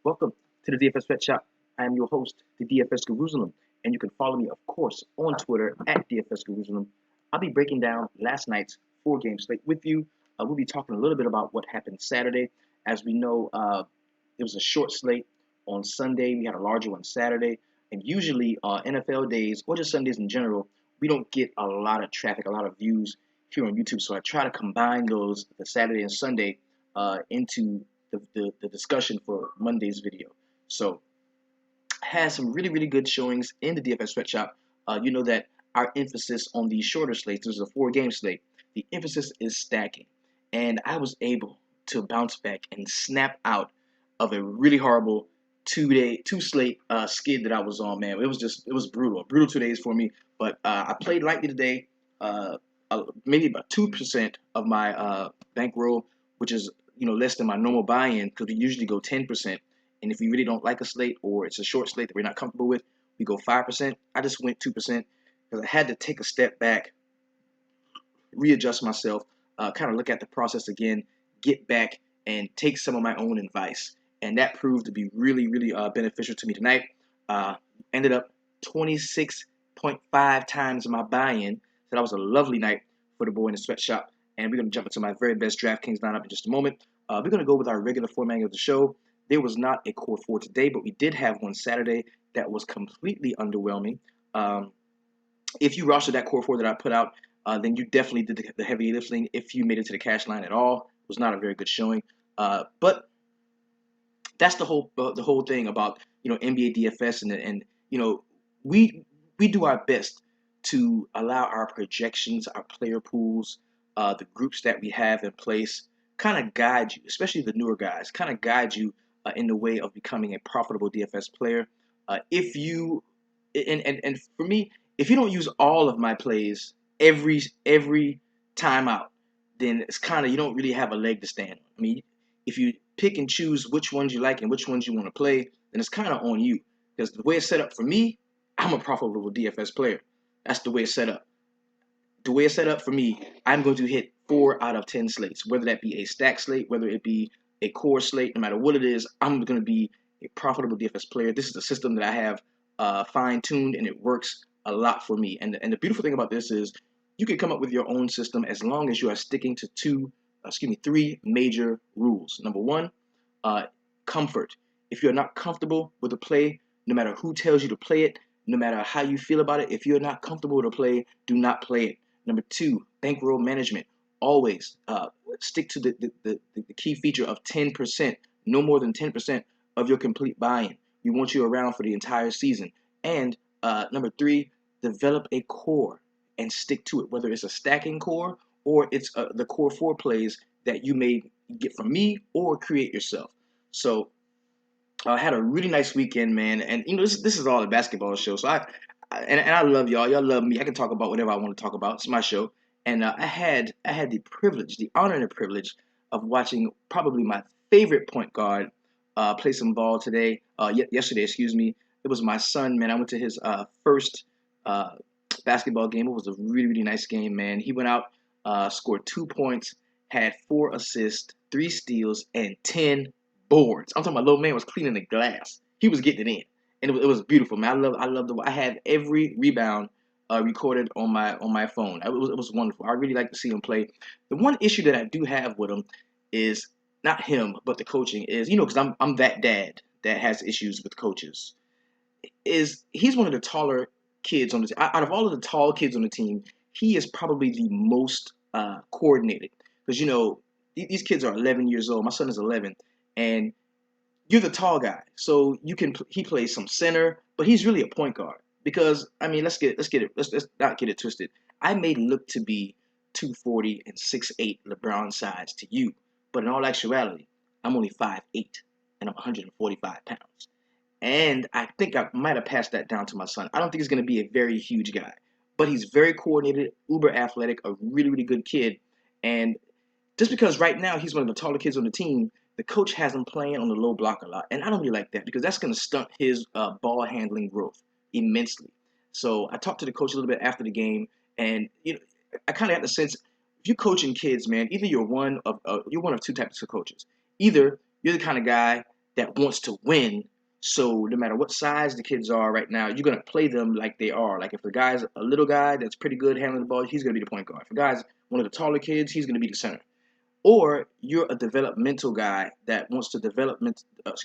Welcome to the DFS Pet Shop. I am your host, the DFS Jerusalem, and you can follow me, of course, on Twitter at DFS Jerusalem. I'll be breaking down last night's four-game slate with you. We'll be talking a little bit about what happened Saturday. As we know, it was a short slate on Sunday. We had a larger one Saturday, and usually NFL days or just Sundays in general, we don't get a lot of traffic, a lot of views here on YouTube. So I try to combine those, the Saturday and Sunday, into the discussion for Monday's video. So had some really good showings in the DFS sweatshop. You know that our emphasis on these shorter slates, this is a four-game slate, the emphasis is stacking. And I was able to bounce back and snap out of a really horrible two slate skid that I was on, man. It was brutal. Brutal 2 days for me. But I played lightly today. Maybe about 2% of my bankroll, which is less than my normal buy-in, because we usually go 10%. And if we really don't like a slate or it's a short slate that we're not comfortable with, we go 5%. I just went 2% because I had to take a step back, readjust myself, kind of look at the process again, get back and take some of my own advice. And that proved to be really beneficial to me tonight. Ended up 26.5 times my buy-in. So that was a lovely night for the boy in the sweatshop. And we're going to jump into my very best DraftKings lineup in just a moment. We're going to go with our regular formatting of the show. There was not a core four today, but we did have one Saturday that was completely underwhelming. If you rostered that core four that I put out, then you definitely did the heavy lifting. If you made it to the cash line at all, it was not a very good showing. But that's the whole thing about NBA DFS, and we do our best to allow our projections, our player pools, the groups that we have in place, kind of guide you, especially the newer guys, kind of guide you in the way of becoming a profitable DFS player. If you and for me, if you don't use all of my plays every time out, then it's kind of, you don't really have a leg to stand on. I mean, if you pick and choose which ones you like and which ones you want to play, then it's kind of on you. Because the way it's set up for me, I'm a profitable DFS player. That's the way it's set up. The way it's set up for me, I'm going to hit 4 out of 10 slates, whether that be a stack slate, whether it be a core slate, no matter what it is, I'm going to be a profitable DFS player. This is a system that I have fine-tuned, and it works a lot for me. And the beautiful thing about this is you can come up with your own system as long as you are sticking to three major rules. Number one, comfort. If you're not comfortable with a play, no matter who tells you to play it, no matter how you feel about it, if you're not comfortable with a play, do not play it. Number two, bankroll management. Always stick to the key feature of 10%, no more than 10% of your complete buy-in. We want you around for the entire season. And number three, develop a core and stick to it, whether it's a stacking core or it's the core four plays that you may get from me or create yourself. So I had a really nice weekend, man. And this is all a basketball show. So I love y'all. Y'all love me. I can talk about whatever I want to talk about. It's my show. And I had the privilege, the honor and the privilege of watching probably my favorite point guard play some ball today. Yesterday, excuse me. It was my son, man. I went to his first basketball game. It was a really nice game, man. He went out, scored 2 points, had 4 assists, 3 steals, and 10 boards. I'm talking about little man was cleaning the glass. He was getting it in, and it was beautiful, man. I love I had every rebound recorded on my phone. It was wonderful. I really like to see him play. The one issue that I do have with him is not him, but the coaching is, because I'm that dad that has issues with coaches. Is he's one of the taller kids on the team. Out of all of the tall kids on the team, he is probably the most coordinated, because these kids are 11 years old. My son is 11, and you're the tall guy, so he plays some center, but he's really a point guard. Because I mean, let's not get it twisted. I may look to be 240 and 6'8" LeBron size to you, but in all actuality, I'm only 5'8" and I'm 145 pounds. And I think I might have passed that down to my son. I don't think he's going to be a very huge guy, but he's very coordinated, uber athletic, a really good kid. And just because right now he's one of the taller kids on the team, the coach has him playing on the low block a lot. And I don't really like that, because that's going to stunt his ball handling growth immensely. So I talked to the coach a little bit after the game, and I kind of got the sense, if you're coaching kids, man, either you're one of two types of coaches. Either you're the kind of guy that wants to win. So no matter what size the kids are right now, you're gonna play them like they are. Like if the guy's a little guy that's pretty good handling the ball, he's gonna be the point guard. If the guy's one of the taller kids, he's gonna be the center. Or you're a developmental guy that wants to development,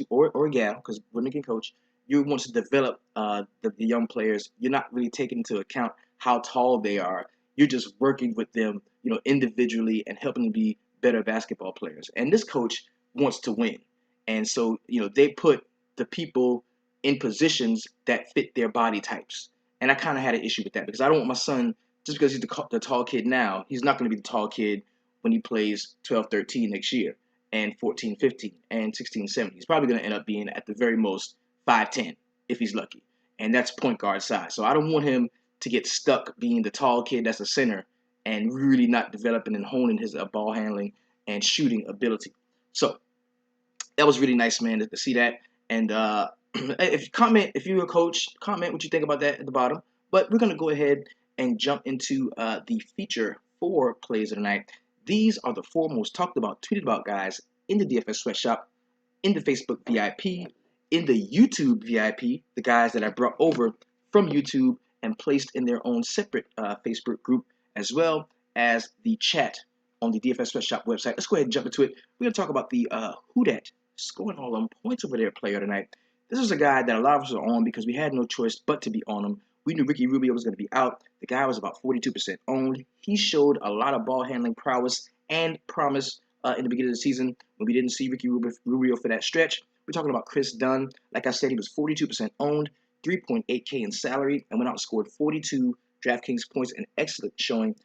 or a gal, because women can coach. You want to develop the young players. You're not really taking into account how tall they are. You're just working with them, individually and helping them be better basketball players. And this coach wants to win, and so they put the people in positions that fit their body types. And I kind of had an issue with that because I don't want my son, just because he's the tall kid now, he's not going to be the tall kid when he plays 12, 13 next year, and 14, 15, and 16, 17. He's probably going to end up being at the very most 5'10 if he's lucky. And that's point guard size. So I don't want him to get stuck being the tall kid that's a center and really not developing and honing his ball handling and shooting ability. So that was really nice, man, to see that. And if you're a coach, comment what you think about that at the bottom. But we're gonna go ahead and jump into the feature 4 plays of the night. These are the 4 most talked about, tweeted about guys in the DFS sweatshop, in the Facebook VIP, in the YouTube VIP, the guys that I brought over from YouTube and placed in their own separate Facebook group, as well as the chat on the DFS sweatshop website. Let's go ahead and jump into it. We're gonna talk about the who dat scoring all them points over there player tonight. This was a guy that a lot of us are on because we had no choice but to be on him. We knew Ricky Rubio was going to be out. The guy was about 42% owned. He showed a lot of ball handling prowess and promise in the beginning of the season when we didn't see Ricky Rubio for that stretch. We're talking about Chris Dunn. Like I said, he was 42% owned, 3.8K in salary, and went out and scored 42 DraftKings points. An excellent showing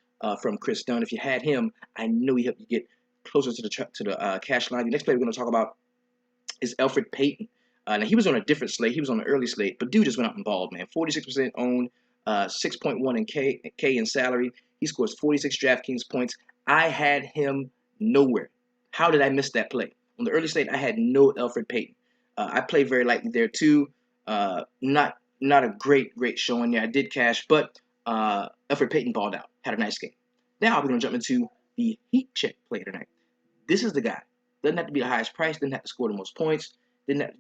from Chris Dunn. If you had him, I know he helped you get closer to the cash line. The next player we're going to talk about is Elfrid Payton. Now, he was on a different slate. He was on the early slate, but dude just went out and balled, man. 46% owned, 6.1 in K in salary. He scores 46 DraftKings points. I had him nowhere. How did I miss that play? On the early slate, I had no Elfrid Payton. I played very lightly there too. Not a great showing there. I did cash, but Elfrid Payton balled out. Had a nice game. Now we're going to jump into the heat check play tonight. This is the guy. Doesn't have to be the highest price. Didn't have to score the most points.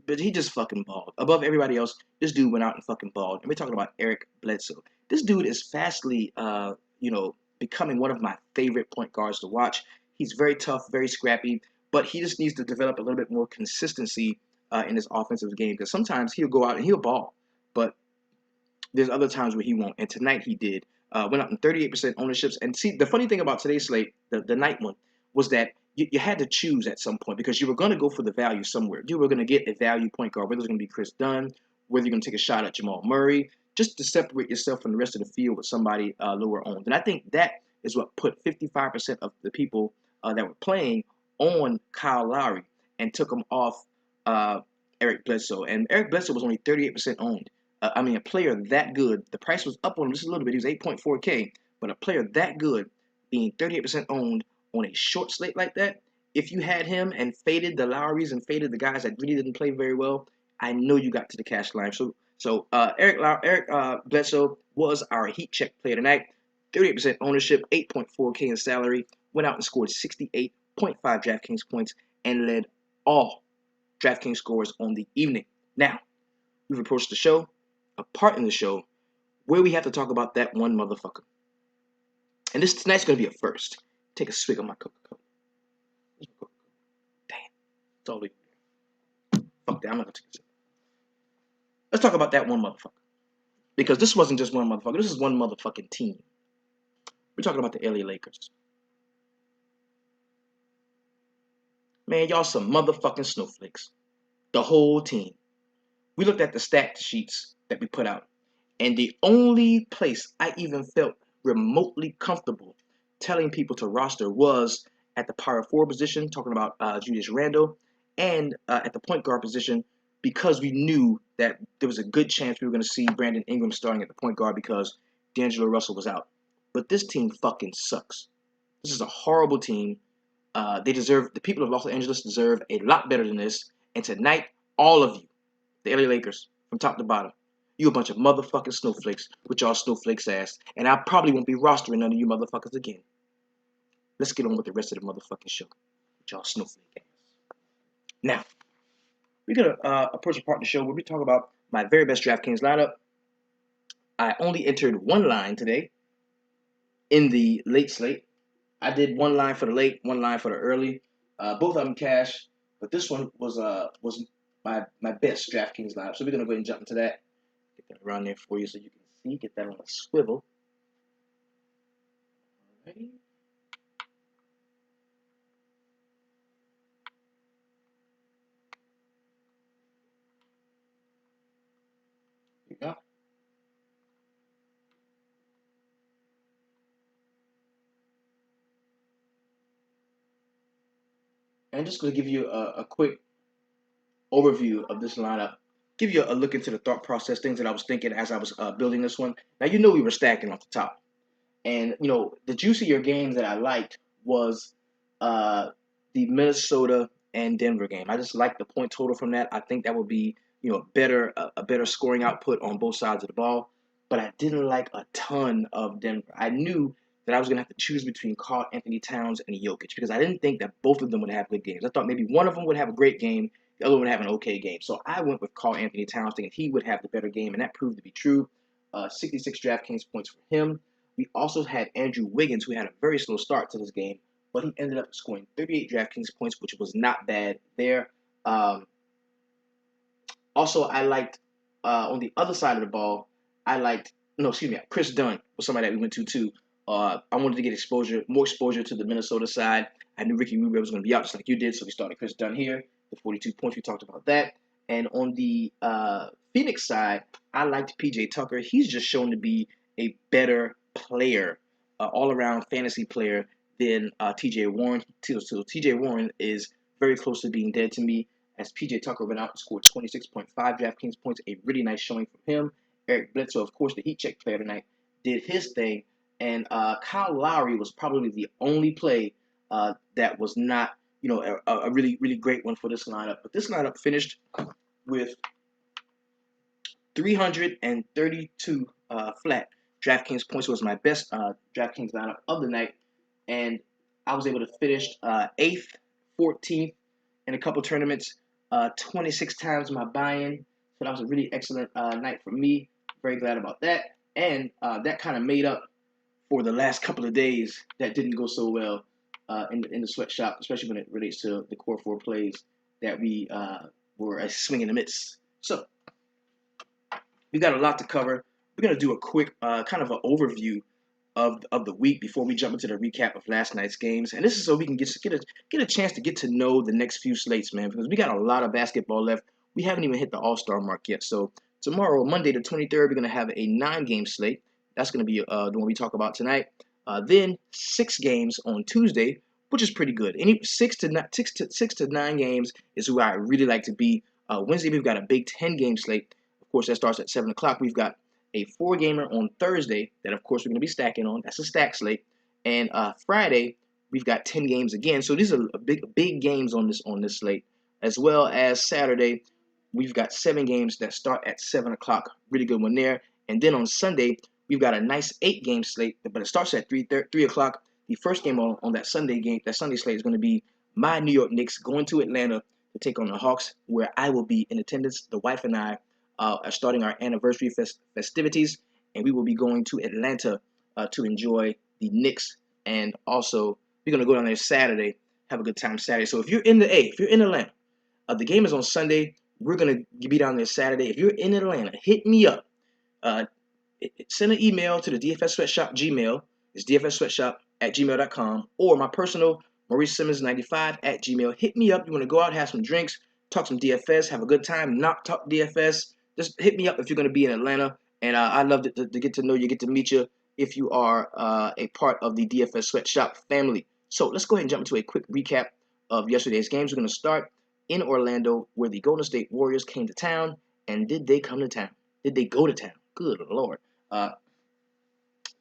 But he just fucking balled. Above everybody else, this dude went out and fucking balled. And we're talking about Eric Bledsoe. This dude is fastly, becoming one of my favorite point guards to watch. He's very tough, very scrappy, but he just needs to develop a little bit more consistency in his offensive game. Because sometimes he'll go out and he'll ball, but there's other times where he won't. And tonight he did. Went out in 38% ownerships. And see, the funny thing about today's slate, the night one, was that you had to choose at some point because you were going to go for the value somewhere. You were going to get a value point guard, whether it's going to be Chris Dunn, whether you're going to take a shot at Jamal Murray, just to separate yourself from the rest of the field with somebody lower owned. And I think that is what put 55% of the people that were playing on Kyle Lowry and took him off Eric Bledsoe. And Eric Bledsoe was only 38% owned. A player that good, the price was up on him just a little bit. He was 8.4K, but a player that good being 38% owned on a short slate like that, if you had him and faded the Lowrys and faded the guys that really didn't play very well, I know you got to the cash line. So Eric Bledsoe was our heat check player tonight. 38% ownership, 8.4K in salary, went out and scored 68.5 DraftKings points and led all DraftKings scores on the evening. Now, we've approached the show, a part in the show, where we have to talk about that one motherfucker. And tonight's going to be a first. Take a swig of my Coca-Cola. Damn. It's all fuck that. I'm not going to take a sip. Let's talk about that one motherfucker. Because this wasn't just one motherfucker. This is one motherfucking team. We're talking about the LA Lakers. Man, y'all some motherfucking snowflakes. The whole team. We looked at the stat sheets that we put out. And the only place I even felt remotely comfortable telling people to roster was at the power forward position, talking about Julius Randle, and at the point guard position, because we knew that there was a good chance we were going to see Brandon Ingram starting at the point guard because D'Angelo Russell was out. But this team fucking sucks. This is a horrible team. The people of Los Angeles deserve a lot better than this. And tonight, all of you, the LA Lakers, from top to bottom, you a bunch of motherfucking snowflakes with y'all snowflakes ass. And I probably won't be rostering none of you motherfuckers again. Let's get on with the rest of the motherfucking show. With y'all snowflake ass. Now, we're gonna approach a part of the show where we talk about my very best DraftKings lineup. I only entered one line today in the late slate. I did one line for the late, one line for the early. Both of them cash, but this one was my best DraftKings lineup. So we're gonna go ahead and jump into that. Get that around there for you so you can see. Get that on a swivel. Alrighty. There you go. And I'm just going to give you a quick overview of this lineup, give you a look into the thought process, things that I was thinking as I was building this one. Now, you know we were stacking off the top. And, you know, the juicier games that I liked was uh, the Minnesota and Denver game. I just liked the point total from that. I think that would be, you know, a better scoring output on both sides of the ball. But I didn't like a ton of Denver. I knew that I was going to have to choose between Karl Anthony Towns and Jokic because I didn't think that both of them would have good games. I thought maybe one of them would have a great game, the other one would have an okay game. So I went with Karl Anthony Towns thinking he would have the better game, and that proved to be true. 66 DraftKings points for him. We also had Andrew Wiggins, who had a very slow start to this game, but he ended up scoring 38 DraftKings points, which was not bad there. Um, Also, I liked on the other side of the ball, I liked no, excuse me, Chris Dunn was somebody that we went to too. I wanted to get more exposure to the Minnesota side. I knew Ricky Rubio was going to be out just like you did, so we started Chris Dunn here. The 42 points, we talked about that. And on the Phoenix side, I liked PJ Tucker. He's just shown to be a better player, all around fantasy player than TJ Warren. So TJ Warren is very close to being dead to me as PJ Tucker went out and scored 26.5 DraftKings points, a really nice showing from him. Eric Bledsoe, of course, the Heat check player tonight, did his thing. And Kyle Lowry was probably the only play that was not, you know, a really, really great one for this lineup. But this lineup finished with 332 flat DraftKings points. It was my best DraftKings lineup of the night. And I was able to finish 8th, 14th in a couple tournaments, 26 times my buy-in. So that was a really excellent night for me. Very glad about that. And that kind of made up for the last couple of days that didn't go so well in the sweatshop, especially when it relates to the core four plays that we were a swing in the midst. So we got a lot to cover. We're gonna do a quick kind of an overview of the week before we jump into the recap of last night's games. And this is so we can get a chance to get to know the next few slates, man, because we got a lot of basketball left. We haven't even hit the All-Star mark yet. So tomorrow, Monday the 23rd, we're gonna have a 9-game slate. That's gonna be the one we talk about tonight. Then 6 games on Tuesday, which is pretty good. Any 6 to 9 games is who I really like to be. Wednesday we've got a big 10-game slate. Of course, that starts at 7 o'clock. We've got a 4-gamer on Thursday that, of course, we're going to be stacking on. That's a stack slate. And Friday, we've got 10 games again. So these are big games on this slate, as well as Saturday. We've got 7 games that start at 7 o'clock. Really good one there. And then on Sunday, we've got a nice 8-game slate, but it starts at 3 o'clock. The first game on that Sunday slate is going to be my New York Knicks going to Atlanta to take on the Hawks, where I will be in attendance. The wife and I are starting our anniversary festivities, and we will be going to Atlanta to enjoy the Knicks. And also, we're going to go down there Saturday, have a good time Saturday. So if you're in Atlanta, the game is on Sunday. We're going to be down there Saturday. If you're in Atlanta, hit me up. Send an email to the DFS Sweatshop Gmail. It's dfssweatshop@gmail.com, or my personal Maurice Simmons 95 at Gmail. Hit me up. You want to go out, have some drinks, talk some DFS, have a good time, not talk DFS. Just hit me up if you're going to be in Atlanta. And I'd love to get to know you, get to meet you if you are a part of the DFS Sweatshop family. So let's go ahead and jump into a quick recap of yesterday's games. We're going to start in Orlando, where the Golden State Warriors came to town. And did they come to town? Did they go to town? Good Lord.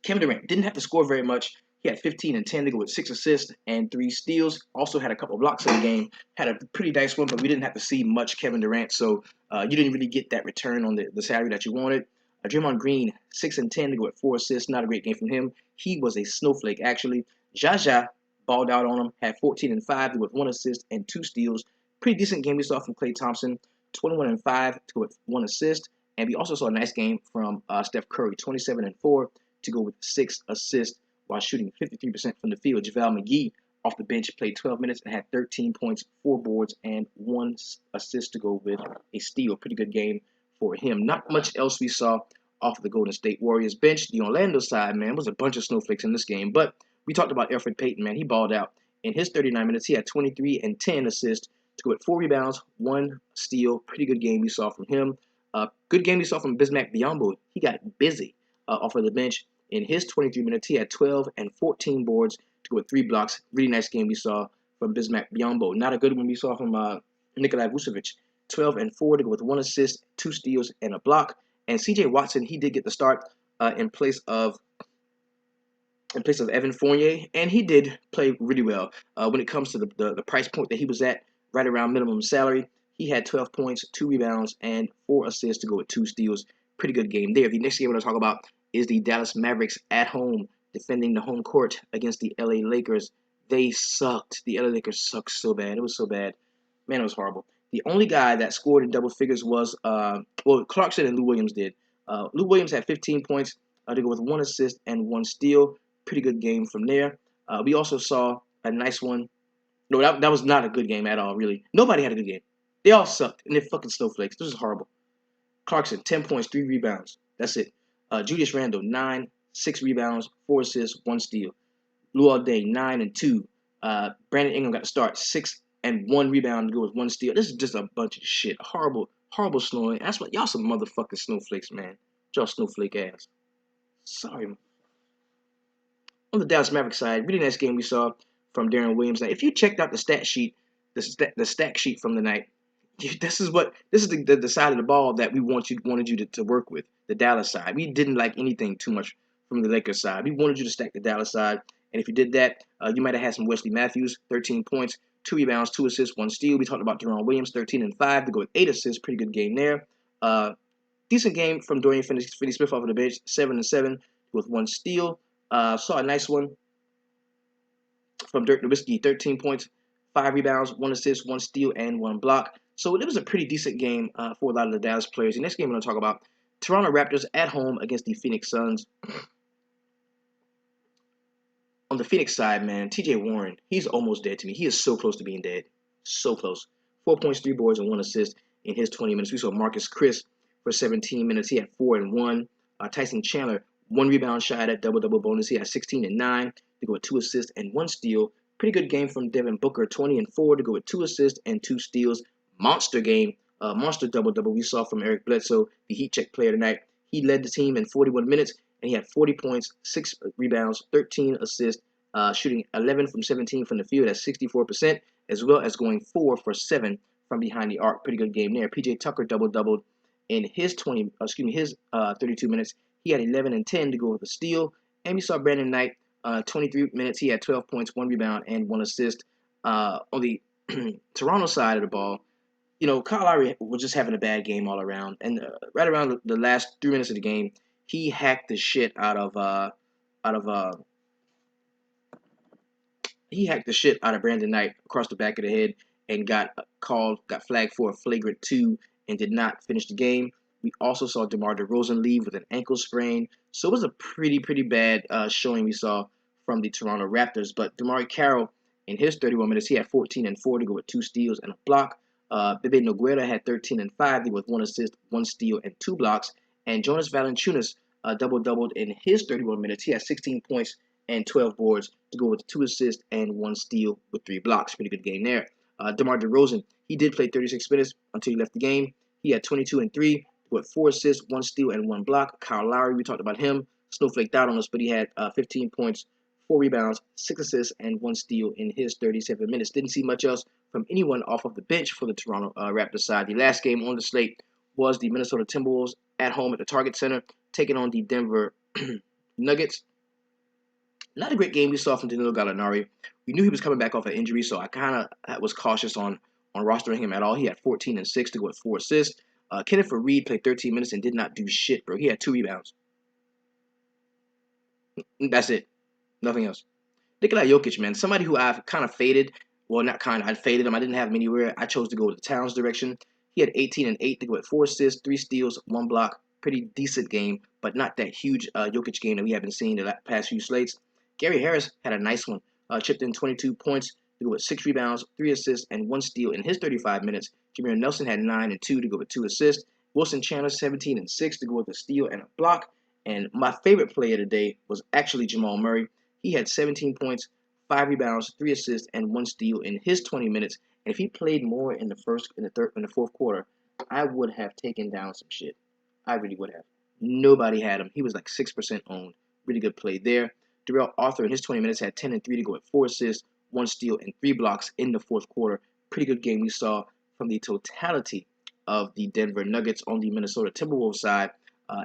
Kevin Durant didn't have to score very much. He had 15 and 10 to go with 6 assists and 3 steals. Also had a couple of blocks in the game. Had a pretty nice one, but we didn't have to see much Kevin Durant, so you didn't really get that return on the salary that you wanted. Draymond Green, 6 and 10 to go with 4 assists. Not a great game from him. He was a snowflake, actually. Jaja balled out on him. Had 14 and 5 with 1 assist and 2 steals. Pretty decent game we saw from Klay Thompson. 21 and 5 to go with 1 assist. And we also saw a nice game from Steph Curry, 27 and 4 to go with 6 assists while shooting 53% from the field. JaVale McGee off the bench played 12 minutes and had 13 points, 4 boards, and 1 assist to go with a steal. Pretty good game for him. Not much else we saw off the Golden State Warriors bench. The Orlando side, man, was a bunch of snowflakes in this game. But we talked about Elfrid Payton, man. He balled out. In his 39 minutes, he had 23 and 10 assists to go with 4 rebounds, 1 steal. Pretty good game we saw from him. Good game we saw from Bismack Biyombo. He got busy off of the bench. In his 23 minutes, he had 12 and 14 boards to go with 3 blocks. Really nice game we saw from Bismack Biyombo. Not a good one we saw from Nikolai Vucevic. 12 and 4 to go with 1 assist, 2 steals, and a block. And C.J. Watson, he did get the start in place of Evan Fournier, and he did play really well. When it comes to the price point that he was at, right around minimum salary, he had 12 points, 2 rebounds, and 4 assists to go with 2 steals. Pretty good game there. The next game we're going to talk about is the Dallas Mavericks at home, defending the home court against the LA Lakers. They sucked. The LA Lakers sucked so bad. It was so bad. Man, it was horrible. The only guy that scored in double figures was, Clarkson and Lou Williams did. Lou Williams had 15 points to go with 1 assist and 1 steal. Pretty good game from there. We also saw a nice one. No, that was not a good game at all, really. Nobody had a good game. They all sucked, and they're fucking snowflakes. This is horrible. Clarkson, 10 points, 3 rebounds. That's it. Julius Randle, 9, 6 rebounds, 4 assists, 1 steal. Luol Deng, 9 and 2. Brandon Ingram got to start, 6 and 1 rebound to go with 1 steal. This is just a bunch of shit. Horrible, horrible snowing. That's what y'all some motherfucking snowflakes, man. Y'all snowflake ass. Sorry, man. On the Dallas Mavericks side, really nice game we saw from Deron Williams. Now, if you checked out the stat sheet, the stack sheet from the night, this is the side of the ball that we wanted you to work with, the Dallas side. We didn't like anything too much from the Lakers side. We wanted you to stack the Dallas side, and if you did that, you might have had some Wesley Matthews, 13 points, 2 rebounds, 2 assists, 1 steal. We talked about Deron Williams, 13 and 5 to go with 8 assists. Pretty good game there. Decent game from Dorian Finney-Smith off of the bench, 7 and 7 with 1 steal. Saw a nice one from Dirk Nowitzki, 13 points, 5 rebounds, 1 assist, 1 steal, and 1 block. So it was a pretty decent game for a lot of the Dallas players. The next game I'm going to talk about, Toronto Raptors at home against the Phoenix Suns. On the Phoenix side, man, T.J. Warren, he's almost dead to me. He is so close to being dead. So close. 4 points, 3 boards, and 1 assist in his 20 minutes. We saw Marcus Chris for 17 minutes. He had 4 and 1. Tyson Chandler, 1 rebound shy at that double-double bonus. He had 16 and 9 to go with 2 assists and 1 steal. Pretty good game from Devin Booker, 20 and 4 to go with 2 assists and 2 steals. Monster game, monster double-double we saw from Eric Bledsoe, the heat check player tonight. He led the team in 41 minutes, and he had 40 points, 6 rebounds, 13 assists, shooting 11 from 17 from the field at 64%, as well as going 4 for 7 from behind the arc. Pretty good game there. PJ Tucker doubled in his 32 minutes. He had 11 and 10 to go with a steal. And we saw Brandon Knight, 23 minutes. He had 12 points, 1 rebound, and 1 assist. On the Toronto side of the ball, Kyle Lowry was just having a bad game all around. And right around the last 3 minutes of the game, he hacked the shit out of Brandon Knight across the back of the head and got flagged for a flagrant 2 and did not finish the game. We also saw DeMar DeRozan leave with an ankle sprain. So it was a pretty bad showing we saw from the Toronto Raptors. But DeMar Carroll, in his 31 minutes, he had 14 and 4 to go with 2 steals and a block. Bebe Nogueira had 13 and 5 to go with 1 assist, 1 steal, and 2 blocks. And Jonas Valanciunas doubled in his 31 minutes. He had 16 points and 12 boards to go with 2 assists and 1 steal with 3 blocks. Pretty good game there. DeMar DeRozan, he did play 36 minutes until he left the game. He had 22 and 3 with 4 assists, 1 steal, and 1 block. Kyle Lowry, we talked about him. Snowflaked out on us, but he had 15 points, 4 rebounds, 6 assists, and 1 steal in his 37 minutes. Didn't see much else from anyone off of the bench for the Toronto Raptors side. The last game on the slate was the Minnesota Timberwolves at home at the Target Center, taking on the Denver Nuggets. Not a great game we saw from Danilo Gallinari. We knew he was coming back off an injury, so I kind of was cautious on rostering him at all. He had 14 and 6 to go with 4 assists. Kenneth Faried played 13 minutes and did not do shit, bro. He had 2 rebounds. That's it. Nothing else. Nikola Jokic, man, somebody who I've kind of faded. Well, not kind of. I faded him. I didn't have him anywhere. I chose to go the Towns direction. He had 18 and 8 to go with 4 assists, 3 steals, 1 block. Pretty decent game, but not that huge Jokic game that we have been seeing the past few slates. Gary Harris had a nice one. Chipped in 22 points to go with 6 rebounds, 3 assists, and 1 steal in his 35 minutes. Jameer Nelson had 9 and 2 to go with 2 assists. Wilson Chandler 17 and 6 to go with a steal and a block. And my favorite player today was actually Jamal Murray. He had 17 points, 5 rebounds, 3 assists, and 1 steal in his 20 minutes. And if he played more in the fourth quarter, I would have taken down some shit. I really would have. Nobody had him. He was like 6% owned. Really good play there. Darrell Arthur in his 20 minutes had 10 and 3 to go with 4 assists, 1 steal, and 3 blocks in the fourth quarter. Pretty good game we saw from the totality of the Denver Nuggets on the Minnesota Timberwolves side.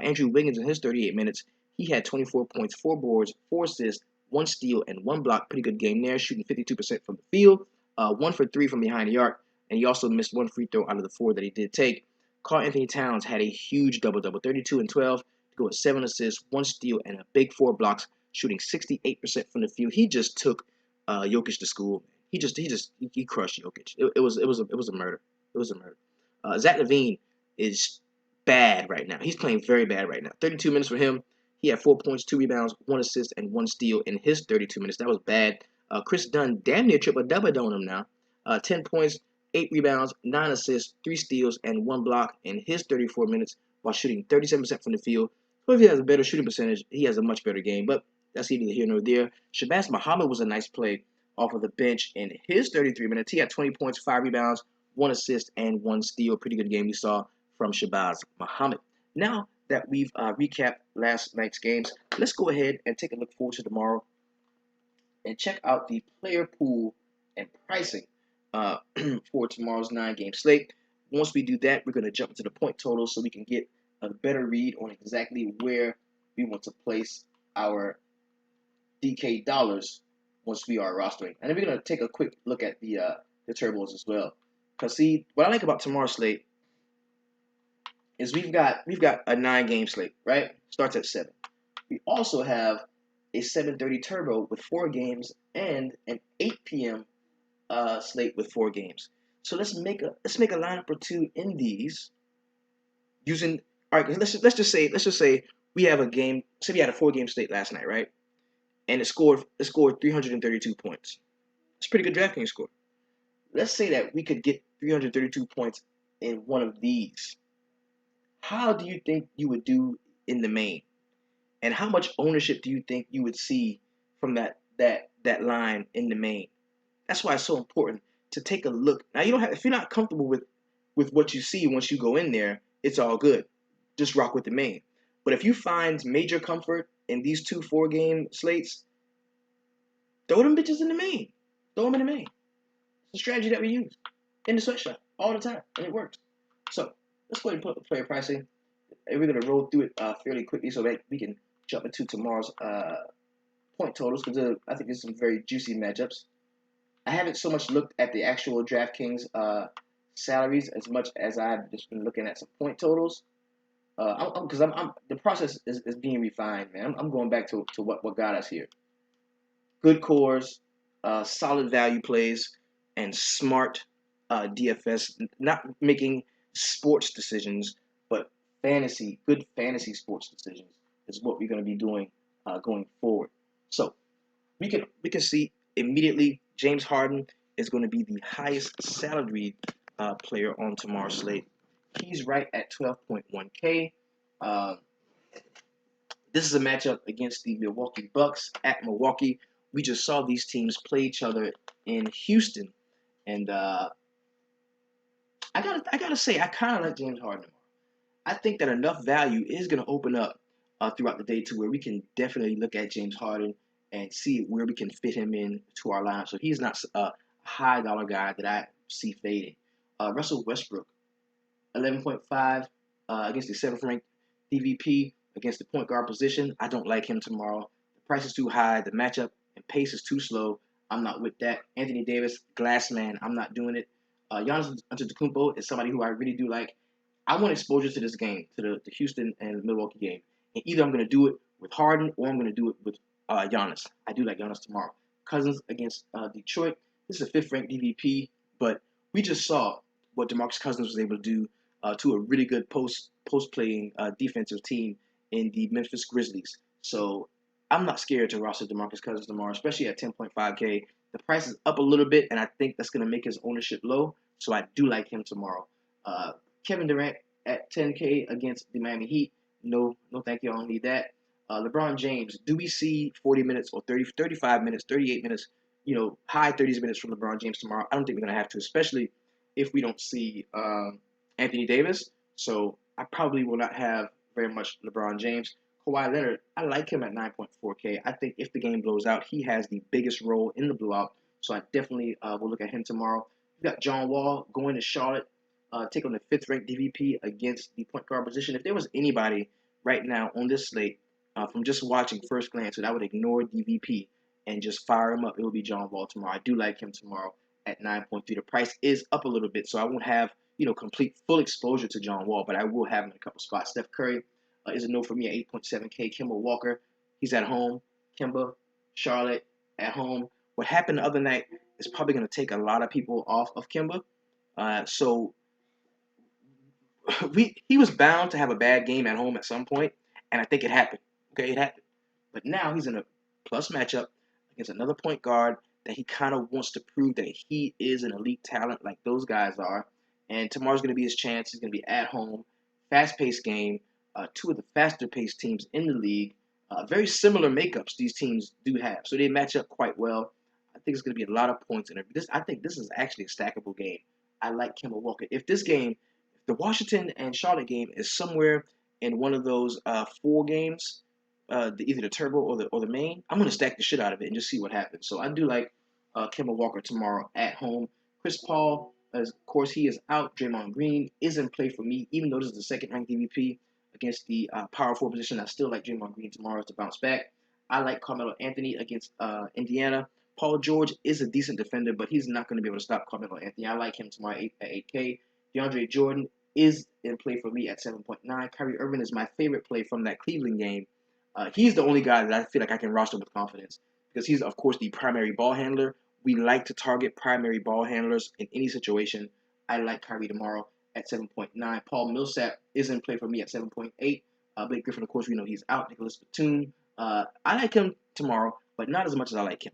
Andrew Wiggins in his 38 minutes, he had 24 points, 4 boards, 4 assists, 1 steal, and 1 block. Pretty good game there, shooting 52% from the field, 1 for 3 from behind the arc, and he also missed 1 free throw out of the 4 that he did take. Karl-Anthony Towns had a huge double-double, 32 and 12 to go with 7 assists, 1 steal, and a big 4 blocks, shooting 68% from the field. He just took Jokic to school. He crushed Jokic. It was a murder. It was a murder. Zach LaVine is bad right now. He's playing very bad right now. 32 minutes for him. He had 4 points, 2 rebounds, 1 assist, and 1 steal in his 32 minutes. That was bad. Chris Dunn damn near triple-doubled on him now. 10 points, 8 rebounds, 9 assists, 3 steals, and 1 block in his 34 minutes while shooting 37% from the field. So if he has a better shooting percentage, he has a much better game. But that's neither here nor there. Shabazz Muhammad was a nice play off of the bench in his 33 minutes. He had 20 points, 5 rebounds, 1 assist, and 1 steal. Pretty good game we saw from Shabazz Muhammad. Now that we've recapped last night's games, let's go ahead and take a look forward to tomorrow and check out the player pool and pricing for tomorrow's 9-game slate. Once we do that, we're going to jump into the point totals so we can get a better read on exactly where we want to place our DK dollars once we are rostering. And then we're going to take a quick look at the turbos as well. Because see, what I like about tomorrow's slate is we've got a 9-game slate, right? Starts at 7. We also have a 7:30 turbo with 4 games and an 8 p.m. Slate with 4 games. So let's make a lineup or two in these using. All right, let's just say we have a game. Say we had a 4-game slate last night, right? And it scored 332 points. It's a pretty good DraftKings score. Let's say that we could get 332 points in one of these. How do you think you would do in the main? And how much ownership do you think you would see from that line in the main? That's why it's so important to take a look. Now you don't have, if you're not comfortable with what you see once you go in there, it's all good. Just rock with the main. But if you find major comfort in these 2 4-game slates, throw them bitches in the main. Throw them in the main. It's a strategy that we use in the sweatshop all the time, and it works. So let's go ahead and put the player pricing. And we're going to roll through it fairly quickly so that we can jump into tomorrow's point totals, because I think there's some very juicy matchups. I haven't so much looked at the actual DraftKings salaries as much as I've just been looking at some point totals. Because the process is being refined, man. I'm going back to what got us here. Good cores, solid value plays, and smart DFS. Not making sports decisions, but good fantasy sports decisions is what we're going to be doing going forward. So we can see immediately James Harden is going to be the highest salaried player on tomorrow's slate. He's right at 12.1K. This is a matchup against the Milwaukee Bucks at Milwaukee. We just saw these teams play each other in Houston, and I gotta say I kind of like James Harden. I think that enough value is going to open up throughout the day to where we can definitely look at James Harden and see where we can fit him in to our lineup. So he's not a high dollar guy that I see fading. Russell Westbrook, 11.5 against the 7th ranked DVP against the point guard position. I don't like him tomorrow. The price is too high. The matchup and pace is too slow. I'm not with that. Anthony Davis, glass man. I'm not doing it. Giannis Antetokounmpo is somebody who I really do like. I want exposure to this game, to the Houston and Milwaukee game. And either I'm going to do it with Harden or I'm going to do it with Giannis. I do like Giannis tomorrow. Cousins against Detroit. This is a 5th ranked DVP, but we just saw what DeMarcus Cousins was able to do to a really good post playing defensive team in the Memphis Grizzlies. So I'm not scared to roster DeMarcus Cousins tomorrow, especially at 10.5K. The price is up a little bit, and I think that's going to make his ownership low. So I do like him tomorrow. Uh, Kevin Durant at 10K against the Miami Heat. No, thank you. I don't need that. LeBron James. Do we see 40 minutes or 30, 35 minutes, 38 minutes? High 30s minutes from LeBron James tomorrow. I don't think we're going to have to, especially if we don't see Anthony Davis. So I probably will not have very much LeBron James. Kawhi Leonard, I like him at 9.4K. I think if the game blows out, he has the biggest role in the blowout. So I definitely will look at him tomorrow. We got John Wall going to Charlotte, take on the 5th-ranked DVP against the point guard position. If there was anybody right now on this slate, from just watching first glance, that I would ignore DVP and just fire him up, it will be John Wall tomorrow. I do like him tomorrow at 9.3. The price is up a little bit, so I won't have complete full exposure to John Wall, but I will have him in a couple spots. Steph Curry is a no for me at 8.7K. Kemba Walker, he's at home. Kemba, Charlotte at home. What happened the other night is probably going to take a lot of people off of Kemba. So he was bound to have a bad game at home at some point, and I think it happened. Okay, it happened. But now he's in a plus matchup against another point guard that he kind of wants to prove that he is an elite talent like those guys are. And tomorrow's going to be his chance. He's going to be at home, fast-paced game. Two of the faster-paced teams in the league. Very similar makeups these teams do have, so they match up quite well. I think it's going to be a lot of points in it. I think this is actually a stackable game. I like Kemba Walker. If the Washington and Charlotte game is somewhere in one of those 4 games, either the turbo or the main, I'm going to stack the shit out of it and just see what happens. So I do like Kemba Walker tomorrow at home. Chris Paul, of course, he is out. Draymond Green is in play for me, even though this is the 2nd-ranked DVP against the power forward position. I still like Draymond Green tomorrow to bounce back. I like Carmelo Anthony against Indiana. Paul George is a decent defender, but he's not going to be able to stop Carmelo Anthony. I like him tomorrow at 8K. DeAndre Jordan is in play for me at 7.9. Kyrie Irving is my favorite play from that Cleveland game. He's the only guy that I feel like I can roster with confidence because he's, of course, the primary ball handler. We like to target primary ball handlers in any situation. I like Kyrie tomorrow at 7.9. Paul Millsap is in play for me at 7.8. Blake Griffin, of course, we know he's out. Nicholas Batum. I like him tomorrow, but not as much as I like him.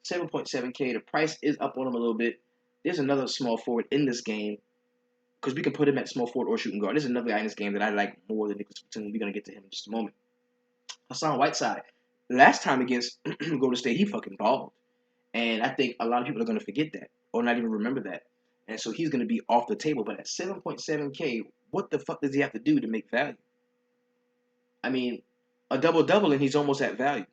7.7K. The price is up on him a little bit. There's another small forward in this game because we can put him at small forward or shooting guard. There's another guy in this game that I like more than Nicholas Batum. We're going to get to him in just a moment. Hassan Whiteside. Last time against Golden State, he fucking balled. And I think a lot of people are going to forget that or not even remember that. And so he's going to be off the table. But at 7.7K, what the fuck does he have to do to make value? I mean, a double-double and he's almost at value.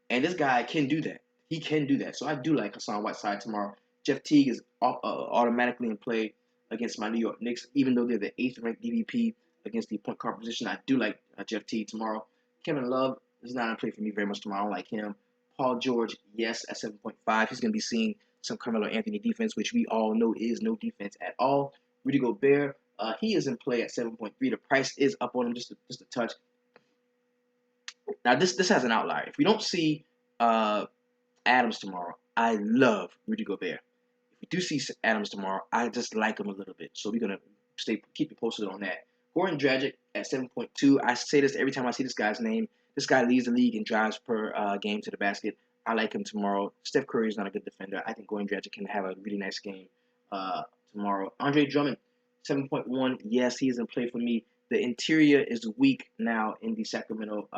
And this guy can do that. He can do that. So I do like Hassan Whiteside tomorrow. Jeff Teague is automatically in play against my New York Knicks, even though they're the 8th-ranked DVP against the point guard position. I do like Jeff Teague tomorrow. Kevin Love is not in play for me very much tomorrow. I don't like him. Paul George, yes, at 7.5. He's going to be seeing some Carmelo Anthony defense, which we all know is no defense at all. Rudy Gobert, he is in play at 7.3. The price is up on him just a touch. Now, this has an outlier. If we don't see Adams tomorrow, I love Rudy Gobert. If we do see Adams tomorrow, I just like him a little bit. So we're going to keep you posted on that. Goran Dragic at 7.2. I say this every time I see this guy's name. This guy leads the league in drives per game to the basket. I like him tomorrow. Steph Curry is not a good defender. I think Goran Dragic can have a really nice game tomorrow. Andre Drummond, 7.1. Yes, he is in play for me. The interior is weak now in the Sacramento